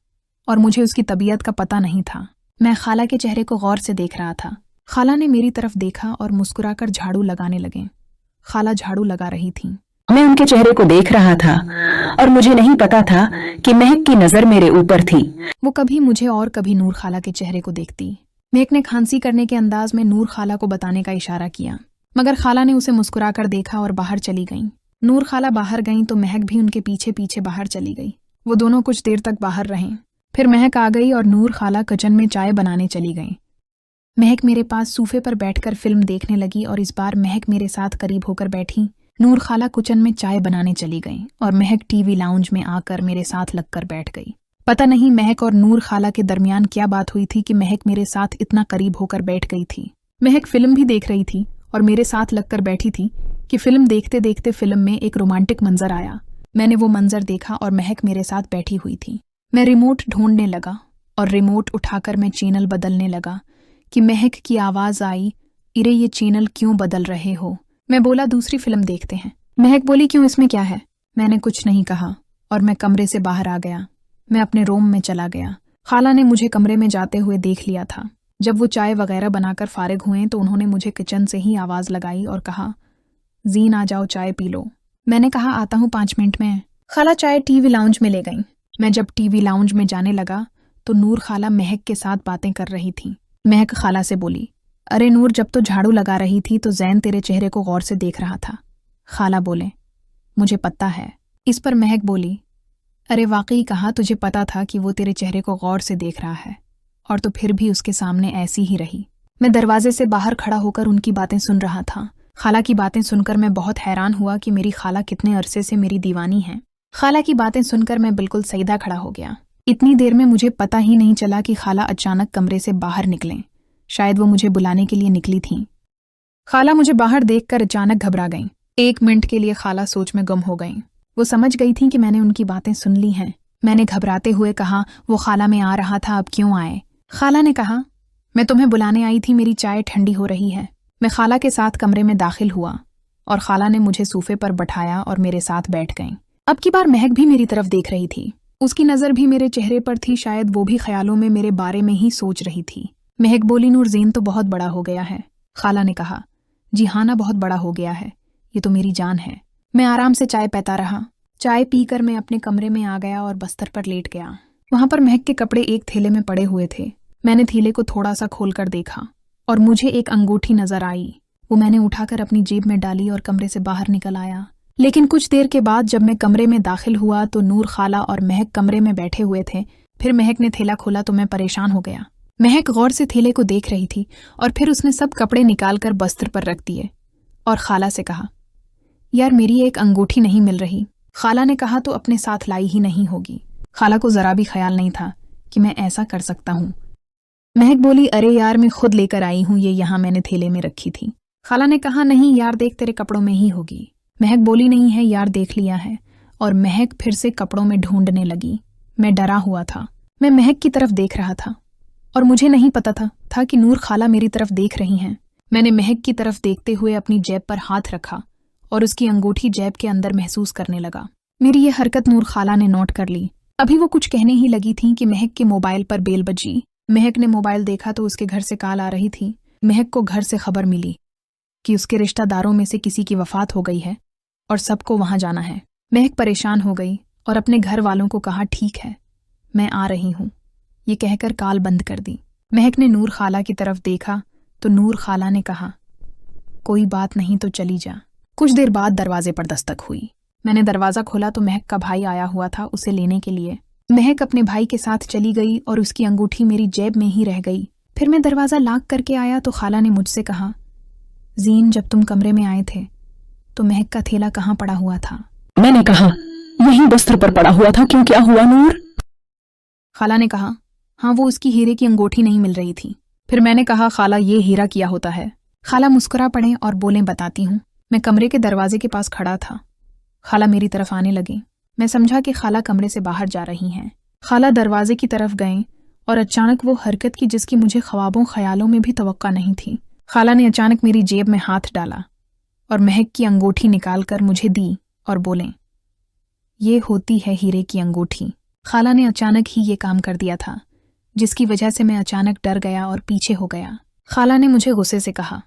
और मुझे उसकी तबीयत का पता नहीं था। मैं खाला के चेहरे को गौर से देख रहा था। खाला ने मेरी तरफ देखा और मुस्कुराकर झाड़ू लगाने लगे। खाला झाड़ू लगा रही थी। मैं उनके चेहरे को देख रहा था और मुझे नहीं पता था कि महक की नजर मेरे ऊपर थी। वो कभी मुझे और कभी नूर खाला के चेहरे को देखती। महक ने खांसी करने के अंदाज में नूर खाला को बताने का इशारा किया, मगर खाला ने उसे मुस्कुराकर देखा और बाहर चली गईं। नूर खाला बाहर गईं तो महक भी उनके पीछे पीछे बाहर चली गई। वो दोनों कुछ देर तक बाहर रहें। फिर महक आ गई और नूर खाला किचन में चाय बनाने चली गईं। महक मेरे पास सोफे पर बैठकर फिल्म देखने लगी और इस बार महक मेरे साथ करीब होकर बैठी। नूर खाला किचन में चाय बनाने चली गई और महक टीवी लाउंज में आकर मेरे साथ लगकर बैठ गई। पता नहीं महक और नूर खाला के दरमियान क्या बात हुई थी कि महक मेरे साथ इतना करीब होकर बैठ गई थी। महक फिल्म भी देख रही थी और मेरे साथ लगकर बैठी थी कि फिल्म देखते देखते फिल्म में एक रोमांटिक मंजर आया। मैंने वो मंजर देखा और महक मेरे साथ बैठी हुई थी। मैं रिमोट ढूंढने लगा और रिमोट उठाकर मैं चैनल बदलने लगा कि महक की आवाज आई, इरे ये चैनल क्यों बदल रहे हो? मैं बोला, दूसरी फिल्म देखते हैं। महक बोली, क्यों, इसमें क्या है? मैंने कुछ नहीं कहा और मैं कमरे से बाहर आ गया। मैं अपने रूम में चला गया। खाला ने मुझे कमरे में जाते हुए देख लिया था। जब वो चाय वगैरह बनाकर फारिग हुए तो उन्होंने मुझे किचन से ही आवाज लगाई और कहा, ज़ीन आ जाओ, चाय पी लो। मैंने कहा, आता हूँ 5 मिनट में। खाला चाय टीवी लाउंज में ले गई। मैं जब टीवी लाउंज में जाने लगा तो नूर खाला महक के साथ बातें कर रही थी। महक खाला से बोली, अरे नूर, जब तो झाड़ू लगा रही थी तो ज़ैन तेरे चेहरे को गौर से देख रहा था। खाला बोले, मुझे पता है। इस पर महक बोली, अरे वाकई कहा, तुझे पता था कि वो तेरे चेहरे को गौर से देख रहा है और तो फिर भी उसके सामने ऐसी ही रही। मैं दरवाजे से बाहर खड़ा होकर उनकी बातें सुन रहा था। खाला की बातें सुनकर मैं बहुत हैरान हुआ कि मेरी खाला कितने अरसे से मेरी दीवानी है। खाला की बातें सुनकर मैं बिल्कुल सीधा खड़ा हो गया। इतनी देर में मुझे पता ही नहीं चला कि खाला अचानक कमरे से बाहर निकलें। शायद वो मुझे बुलाने के लिए निकली थीं। खाला मुझे बाहर देखकर अचानक घबरा गईं। 1 मिनट के लिए खाला सोच में गुम हो गईं। वो समझ गई थीं कि मैंने उनकी बातें सुन ली हैं। मैंने घबराते हुए कहा, वो खाला में आ रहा था, अब क्यों आए? खाला ने कहा, मैं तुम्हें बुलाने आई थी, मेरी चाय ठंडी हो रही है। मैं खाला के साथ कमरे में दाखिल हुआ और खाला ने मुझे सोफे पर बैठाया और मेरे साथ बैठ गईं। अब की बार महक भी मेरी तरफ देख रही थी। उसकी नज़र भी मेरे चेहरे पर थी। शायद वो भी ख्यालों में मेरे बारे में ही सोच रही थी। महक बोली, नूर, ज़ीन तो बहुत बड़ा हो गया है। खाला ने कहा, जी हाँ ना, बहुत बड़ा हो गया है, ये तो मेरी जान है। मैं आराम से चाय पीता रहा। चाय पीकर मैं अपने कमरे में आ गया और बस्तर पर लेट गया। वहां पर महक के कपड़े एक थैले में पड़े हुए थे। मैंने थैले को थोड़ा सा खोलकर देखा और मुझे एक अंगूठी नजर आई। वो मैंने उठाकर अपनी जेब में डाली और कमरे से बाहर निकल आया। लेकिन कुछ देर के बाद जब मैं कमरे में दाखिल हुआ तो नूर खाला और महक कमरे में बैठे हुए थे। फिर महक ने थैला खोला तो मैं परेशान हो गया। महक गौर से थैले को देख रही थी और फिर उसने सब कपड़े निकालकर बस्तर पर रख दिए और खाला से कहा, यार मेरी एक अंगूठी नहीं मिल रही। खाला ने कहा, तो अपने साथ लाई ही नहीं होगी। खाला को जरा भी ख्याल नहीं था कि मैं ऐसा कर सकता हूँ। महक बोली, अरे यार, मैं खुद लेकर आई हूँ, ये यहाँ मैंने थैले में रखी थी। खाला ने कहा, नहीं यार, देख तेरे कपड़ों में ही होगी। महक बोली, नहीं है यार, देख लिया है। और महक फिर से कपड़ों में ढूंढने लगी। मैं डरा हुआ था। मैं महक की तरफ देख रहा था और मुझे नहीं पता था कि नूर खाला मेरी तरफ देख रही हैं। मैंने महक की तरफ देखते हुए अपनी जेब पर हाथ रखा और उसकी अंगूठी जेब के अंदर महसूस करने लगा। मेरी ये हरकत नूर खाला ने नोट कर ली। अभी वो कुछ कहने ही लगी थी कि महक के मोबाइल पर बेल बजी। महक ने मोबाइल देखा तो उसके घर से कॉल आ रही थी। महक को घर से खबर मिली कि उसके रिश्तेदारों में से किसी की वफात हो गई है और सबको वहां जाना है। महक परेशान हो गई और अपने घर वालों को कहा, ठीक है, मैं आ रही हूँ। ये कहकर कॉल बंद कर दी। महक ने नूर खाला की तरफ देखा तो नूर खाला ने कहा, कोई बात नहीं तो चली जा। कुछ देर बाद दरवाजे पर दस्तक हुई। मैंने दरवाजा खोला तो महक का भाई आया हुआ था उसे लेने के लिए। महक अपने भाई के साथ चली गई और उसकी अंगूठी मेरी जेब में ही रह गई। फिर मैं दरवाजा लॉक करके आया तो खाला ने मुझसे कहा, ज़ीन, जब तुम कमरे में आए थे तो महक का थैला कहाँ पड़ा हुआ था? मैंने कहा, वहीं बस्तर पर पड़ा हुआ था। क्यों, क्या हुआ नूर? खाला ने कहा, हाँ वो उसकी हीरे की अंगूठी नहीं मिल रही थी। फिर मैंने कहा, खाला ये हीरा किया होता है। खाला मुस्कुरा पड़े और बोले, बताती हूँ। मैं कमरे के दरवाजे के पास खड़ा था। खाला मेरी तरफ आने लगी। मैं समझा कि खाला कमरे से बाहर जा रही हैं। खाला दरवाजे की तरफ गए और अचानक वो हरकत की जिसकी मुझे ख्वाबों ख्यालों में भी तवक्का नहीं थी। खाला ने अचानक मेरी जेब में हाथ डाला और महक की अंगूठी निकालकर मुझे दी और बोले, ये होती है हीरे की अंगूठी। खाला ने अचानक ही ये काम कर दिया था जिसकी वजह से मैं अचानक डर गया और पीछे हो गया। खाला ने मुझे गुस्से से कहा,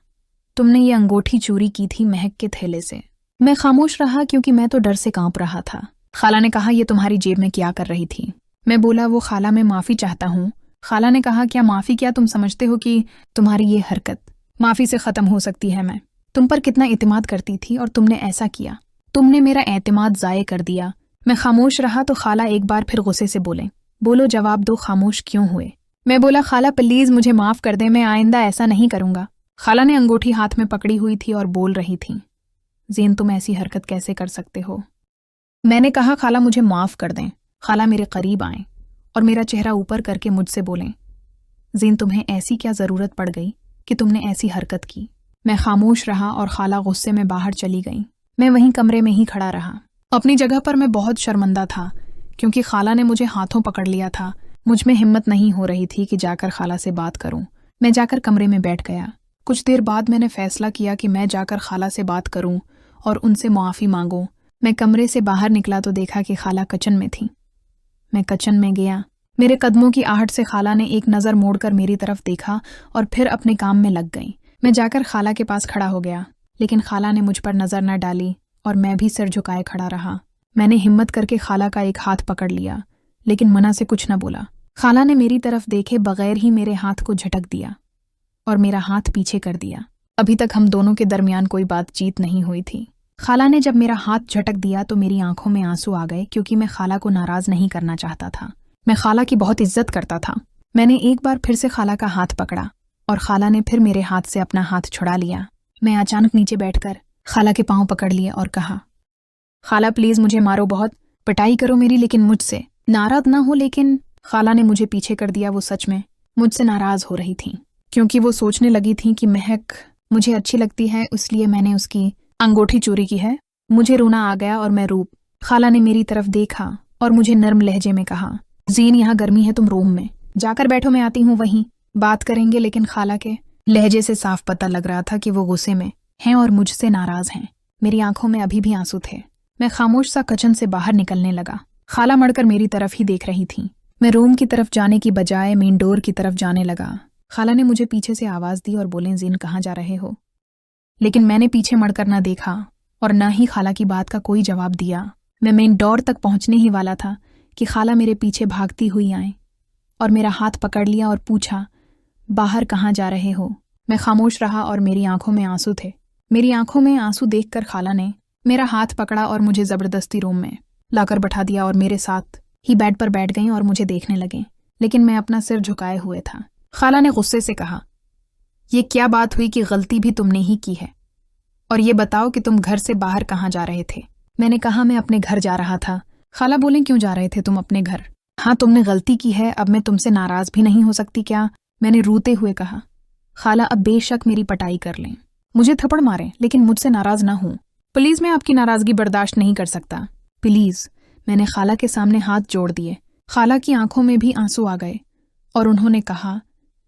तुमने ये अंगूठी चोरी की थी महक के थैले से। मैं खामोश रहा क्योंकि मैं तो डर से कांप रहा था। खाला ने कहा, ये तुम्हारी जेब में क्या कर रही थी? मैं बोला, वो खाला मैं माफ़ी चाहता हूँ। खाला ने कहा, क्या माफ़ी? क्या तुम समझते हो कि तुम्हारी ये हरकत माफ़ी से ख़त्म हो सकती है? मैं तुम पर कितना एतमाद करती थी और तुमने ऐसा किया। तुमने मेरा एतमाद ज़ाये कर दिया। मैं खामोश रहा तो खाला एक बार फिर गुस्से से बोले, बोलो जवाब दो, खामोश क्यों हुए? मैं बोला, खाला प्लीज़ मुझे माफ़ कर दे, मैं आइंदा ऐसा नहीं करूँगा। खाला ने अंगूठी हाथ में पकड़ी हुई थी और बोल रही थी, ज़ेन तुम ऐसी हरकत कैसे कर सकते हो? मैंने कहा, खाला मुझे माफ़ कर दें। खाला मेरे करीब आए और मेरा चेहरा ऊपर करके मुझसे बोलें, ज़ेन तुम्हें ऐसी क्या ज़रूरत पड़ गई कि तुमने ऐसी हरकत की? मैं खामोश रहा और खाला गुस्से में बाहर चली गई। मैं वहीं कमरे में ही खड़ा रहा। अपनी जगह पर मैं बहुत शर्मिंदा था क्योंकि खाला ने मुझे हाथों पकड़ लिया था। मुझ में हिम्मत नहीं हो रही थी कि जाकर खाला से बात करूं। मैं जाकर कमरे में बैठ गया। कुछ देर बाद मैंने फैसला किया कि मैं जाकर खाला से बात करूं और उनसे मुआफ़ी मांगूं। मैं कमरे से बाहर निकला तो देखा कि खाला किचन में थी। मैं किचन में गया। मेरे कदमों की आहट से खाला ने एक नज़र मोड़कर मेरी तरफ देखा और फिर अपने काम में लग गई। मैं जाकर खाला के पास खड़ा हो गया, लेकिन खाला ने मुझ पर नज़र न डाली और मैं भी सिर झुकाए खड़ा रहा। मैंने हिम्मत करके खाला का एक हाथ पकड़ लिया, लेकिन मना से कुछ न बोला। खाला ने मेरी तरफ देखे बगैर ही मेरे हाथ को झटक दिया और मेरा हाथ पीछे कर दिया। अभी तक हम दोनों के दरमियान कोई बातचीत नहीं हुई थी। खाला ने जब मेरा हाथ झटक दिया तो मेरी आंखों में आंसू आ गए क्योंकि मैं खाला को नाराज़ नहीं करना चाहता था। मैं खाला की बहुत इज्जत करता था। मैंने एक बार फिर से खाला का हाथ पकड़ा और खाला ने फिर मेरे हाथ से अपना हाथ छुड़ा लिया। मैं अचानक नीचे बैठकर खाला के पांव पकड़ लिए और कहा, खाला प्लीज़ मुझे मारो, बहुत पिटाई करो मेरी, लेकिन मुझसे नाराज़ ना हो। लेकिन खाला ने मुझे पीछे कर दिया। वो सच में मुझसे नाराज़ हो रही थी क्योंकि वो सोचने लगी थी कि महक मुझे अच्छी लगती है, इसलिए मैंने उसकी अंगूठी चोरी की है। मुझे रोना आ गया और मैं रूप। खाला ने मेरी तरफ देखा और मुझे नर्म लहजे में कहा, ज़ीन यहाँ गर्मी है, तुम रूम में जाकर बैठो, मैं आती हूँ, वहीं बात करेंगे। लेकिन खाला के लहजे से साफ पता लग रहा था कि वो गुस्से में हैं और मुझसे नाराज़ हैं। मेरी आंखों में अभी भी आंसू थे। मैं खामोश सा किचन से बाहर निकलने लगा। खाला मड़कर मेरी तरफ ही देख रही थी। मैं रूम की तरफ जाने की बजाय मेन डोर की तरफ जाने लगा। खाला ने मुझे पीछे से आवाज़ दी और बोले, ज़ीन कहाँ जा रहे हो? लेकिन मैंने पीछे मड़कर ना देखा और ना ही खाला की बात का कोई जवाब दिया। मैं मेन डोर तक पहुंचने ही वाला था कि खाला मेरे पीछे भागती हुई आए और मेरा हाथ पकड़ लिया और पूछा, बाहर कहाँ जा रहे हो? मैं खामोश रहा और मेरी आंखों में आंसू थे। मेरी आंखों में आंसू देखकर खाला ने मेरा हाथ पकड़ा और मुझे ज़बरदस्ती रूम में लाकर बैठा दिया और मेरे साथ ही बेड पर बैठ गईं और मुझे देखने लगे, लेकिन मैं अपना सिर झुकाए हुए था। खाला ने गुस्से से कहा, ये क्या बात हुई कि गलती भी तुमने ही की है? और ये बताओ कि तुम घर से बाहर कहाँ जा रहे थे? मैंने कहा, मैं अपने घर जा रहा था। खाला बोले, क्यों जा रहे थे तुम अपने घर? हाँ तुमने गलती की है, अब मैं तुमसे नाराज़ भी नहीं हो सकती क्या? मैंने रोते हुए कहा। खाला अब बेशक मेरी पटाई कर लें, मुझे थप्पड़ मारें, लेकिन मुझसे नाराज़ ना हो। प्लीज़, मैं आपकी नाराज़गी बर्दाश्त नहीं कर सकता, प्लीज़। मैंने खाला के सामने हाथ जोड़ दिए। खाला की आंखों में भी आंसू आ गए और उन्होंने कहा,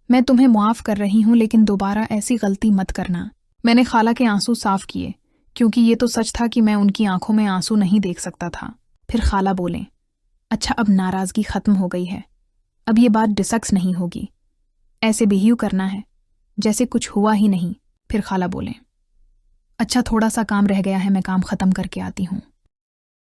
मैं तुम्हें मुआफ़ कर रही हूँ, लेकिन दोबारा ऐसी गलती मत करना। मैंने खाला के आंसू साफ किए क्योंकि ये तो सच था कि मैं उनकी आंखों में आंसू नहीं देख सकता था। फिर खाला बोले, अच्छा अब नाराज़गी ख़त्म हो गई है, अब ये बात डिस्कस नहीं होगी, ऐसे बिहेव करना है जैसे कुछ हुआ ही नहीं। फिर खाला बोले, अच्छा थोड़ा सा काम रह गया है, मैं काम ख़त्म करके आती हूँ।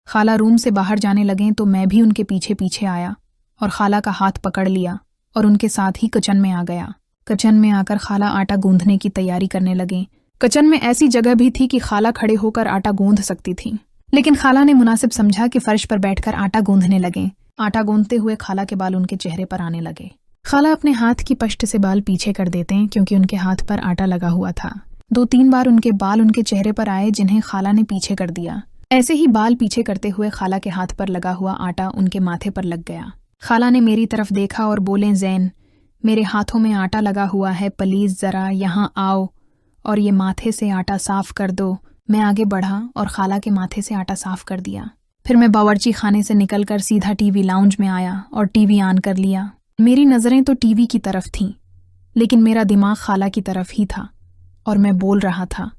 खाला रूम से बाहर जाने लगें तो मैं भी उनके पीछे पीछे आया और खाला का हाथ पकड़ लिया और उनके साथ ही किचन में आ गया। किचन में आकर खाला आटा गूंथने की तैयारी करने लगे। किचन में ऐसी जगह भी थी कि खाला खड़े होकर आटा गूंथ सकती थी, लेकिन खाला ने मुनासिब समझा कि फर्श पर बैठकर आटा गूंथने लगे। आटा गूंथते हुए खाला के बाल उनके चेहरे पर आने लगे। खाला अपने हाथ की पश्ट से बाल पीछे कर देते हैं क्योंकि उनके हाथ पर आटा लगा हुआ था। 2-3 बार उनके बाल उनके चेहरे पर आए जिन्हें खाला ने पीछे कर दिया। ऐसे ही बाल पीछे करते हुए खाला के हाथ पर लगा हुआ आटा उनके माथे पर लग गया। खाला ने मेरी तरफ देखा और बोले, ज़ैन, मेरे हाथों में आटा लगा हुआ है, प्लीज़ ज़रा यहाँ आओ और ये माथे से आटा साफ़ कर दो। मैं आगे बढ़ा और खाला के माथे से आटा साफ़ कर दिया। फिर मैं बावर्ची खाने से निकलकर सीधा टीवी लाउंज में आया और टीवी ऑन कर लिया। मेरी नज़रें तो टीवी की तरफ थीं, लेकिन मेरा दिमाग खाला की तरफ ही था और मैं बोल रहा था,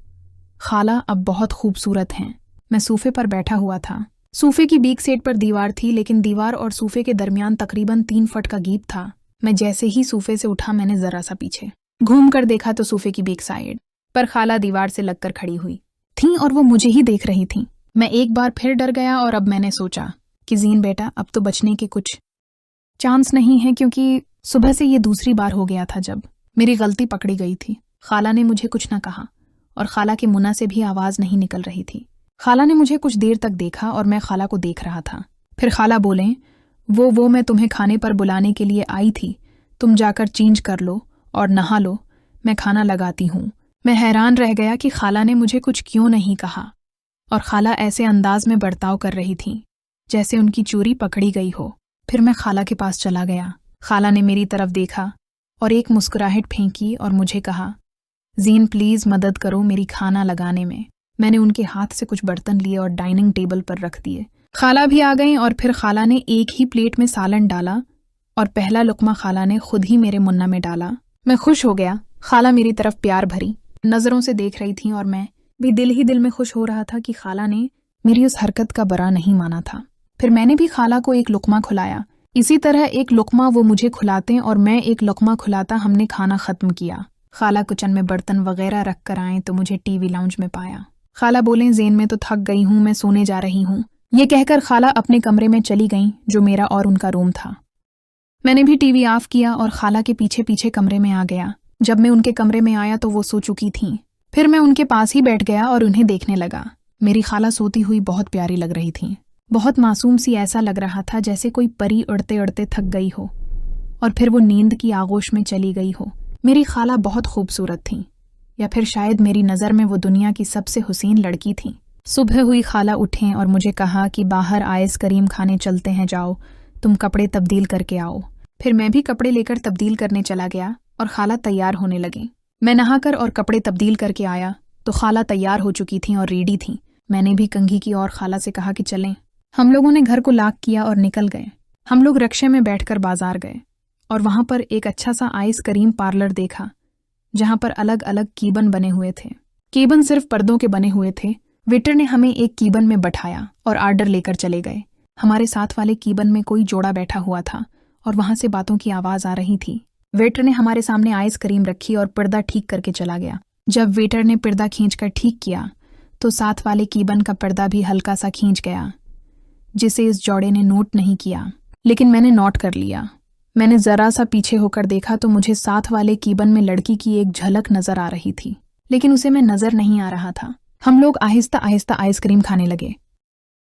खाला अब बहुत खूबसूरत हैं। मैं सूफे पर बैठा हुआ था। सूफे की बीक साइड पर दीवार थी, लेकिन दीवार और सूफे के दरमियान तकरीबन 3 फुट का गैप था। मैं जैसे ही सूफे से उठा, मैंने जरा सा पीछे घूम कर देखा तो सूफे की बीक साइड पर खाला दीवार से लगकर खड़ी हुई थी और वो मुझे ही देख रही थी। मैं एक बार फिर डर गया और अब मैंने सोचा कि ज़ीन बेटा, अब तो बचने के कुछ चांस नहीं है, क्योंकि सुबह से ये दूसरी बार हो गया था जब मेरी गलती पकड़ी गई थी। खाला ने मुझे कुछ न कहा और खाला के मुंह से भी आवाज़ नहीं निकल रही थी। खाला ने मुझे कुछ देर तक देखा और मैं खाला को देख रहा था। फिर खाला बोले, वो मैं तुम्हें खाने पर बुलाने के लिए आई थी, तुम जाकर चेंज कर लो और नहा लो, मैं खाना लगाती हूँ। मैं हैरान रह गया कि खाला ने मुझे कुछ क्यों नहीं कहा और खाला ऐसे अंदाज में बर्ताव कर रही थी जैसे उनकी चोरी पकड़ी गई हो। फिर मैं खाला के पास चला गया। खाला ने मेरी तरफ देखा और एक मुस्कुराहट फेंकी और मुझे कहा, ज़ीन प्लीज़ मदद करो मेरी खाना लगाने में। मैंने उनके हाथ से कुछ बर्तन लिए और डाइनिंग टेबल पर रख दिए। खाला भी आ गई और फिर खाला ने एक ही प्लेट में सालन डाला और पहला लुकमा खाला ने खुद ही मेरे मुन्ना में डाला। मैं खुश हो गया। खाला मेरी तरफ प्यार भरी नज़रों से देख रही थी और मैं भी दिल ही दिल में खुश हो रहा था कि खाला ने मेरी उस हरकत का बुरा नहीं माना था। फिर मैंने भी खाला को एक लुकमा खुलाया। इसी तरह एक लुकमा वो मुझे खुलाते और मैं एक लुकमा खुलाता हमने खाना ख़त्म किया। खाला किचन में बर्तन वगैरह रख कर आए तो मुझे टीवी लाउंज में पाया। खाला बोले, ज़ेन में तो थक गई हूँ, मैं सोने जा रही हूँ। ये कहकर खाला अपने कमरे में चली गईं, जो मेरा और उनका रूम था। मैंने भी टीवी ऑफ किया और खाला के पीछे पीछे कमरे में आ गया। जब मैं उनके कमरे में आया तो वो सो चुकी थीं। फिर मैं उनके पास ही बैठ गया और उन्हें देखने लगा। मेरी खाला सोती हुई बहुत प्यारी लग रही थी, बहुत मासूम सी। ऐसा लग रहा था जैसे कोई परी उड़ते उड़ते थक गई हो और फिर वो नींद की आगोश में चली गई हो। मेरी खाला बहुत खूबसूरत थी, या फिर शायद मेरी नज़र में वो दुनिया की सबसे हुसीन लड़की थी। सुबह हुई, खाला उठें और मुझे कहा कि बाहर आइसक्रीम खाने चलते हैं, जाओ तुम कपड़े तब्दील करके आओ। फिर मैं भी कपड़े लेकर तब्दील करने चला गया और खाला तैयार होने लगी। मैं नहाकर और कपड़े तब्दील करके आया तो खाला तैयार हो चुकी थी और रेडी थी। मैंने भी कंघी की और खाला से कहा कि चलें। हम लोगों ने घर को लॉक किया और निकल गए। हम लोग रिक्शे में बैठकर बाजार गए और वहाँ पर एक अच्छा सा आइसक्रीम पार्लर देखा, जहाँ पर अलग अलग कीबन बने हुए थे। कीबन सिर्फ पर्दों के बने हुए थे। वेटर ने हमें एक कीबन में बैठाया और आर्डर लेकर चले गए। हमारे साथ वाले कीबन में कोई जोड़ा बैठा हुआ था और वहाँ से बातों की आवाज़ आ रही थी। वेटर ने हमारे सामने आइसक्रीम रखी और पर्दा ठीक करके चला गया। जब वेटर ने पर्दा खींचकर ठीक किया तो साथ वाले कीबन का पर्दा भी हल्का सा खींच गया, जिसे इस जोड़े ने नोट नहीं किया, लेकिन मैंने नोट कर लिया। मैंने ज़रा सा पीछे होकर देखा तो मुझे साथ वाले कीबन में लड़की की एक झलक नज़र आ रही थी, लेकिन उसे मैं नज़र नहीं आ रहा था। हम लोग आहिस्ता आहिस्ता आइसक्रीम खाने लगे।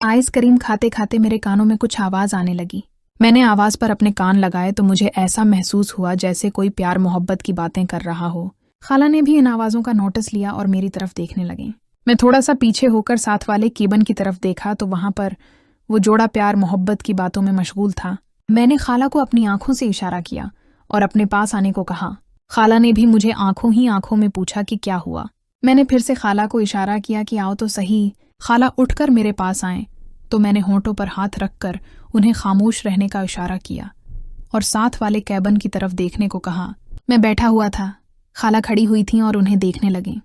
आइसक्रीम खाते खाते मेरे कानों में कुछ आवाज़ आने लगी। मैंने आवाज़ पर अपने कान लगाए तो मुझे ऐसा महसूस हुआ जैसे कोई प्यार मोहब्बत की बातें कर रहा हो। खाला ने भी इन आवाज़ों का नोटिस लिया और मेरी तरफ देखने लगे। मैं थोड़ा सा पीछे होकर साथ वाले कीबन की तरफ देखा तो वहाँ पर वो जोड़ा प्यार मोहब्बत की बातों में मशगूल था। मैंने खाला को अपनी आंखों से इशारा किया और अपने पास आने को कहा। खाला ने भी मुझे आंखों ही आंखों में पूछा कि क्या हुआ। मैंने फिर से खाला को इशारा किया कि आओ तो सही। खाला उठकर मेरे पास आए तो मैंने होंठों पर हाथ रखकर उन्हें खामोश रहने का इशारा किया और साथ वाले कैबन की तरफ देखने को कहा। मैं बैठा हुआ था, खाला खड़ी हुई थी और उन्हें देखने लगी।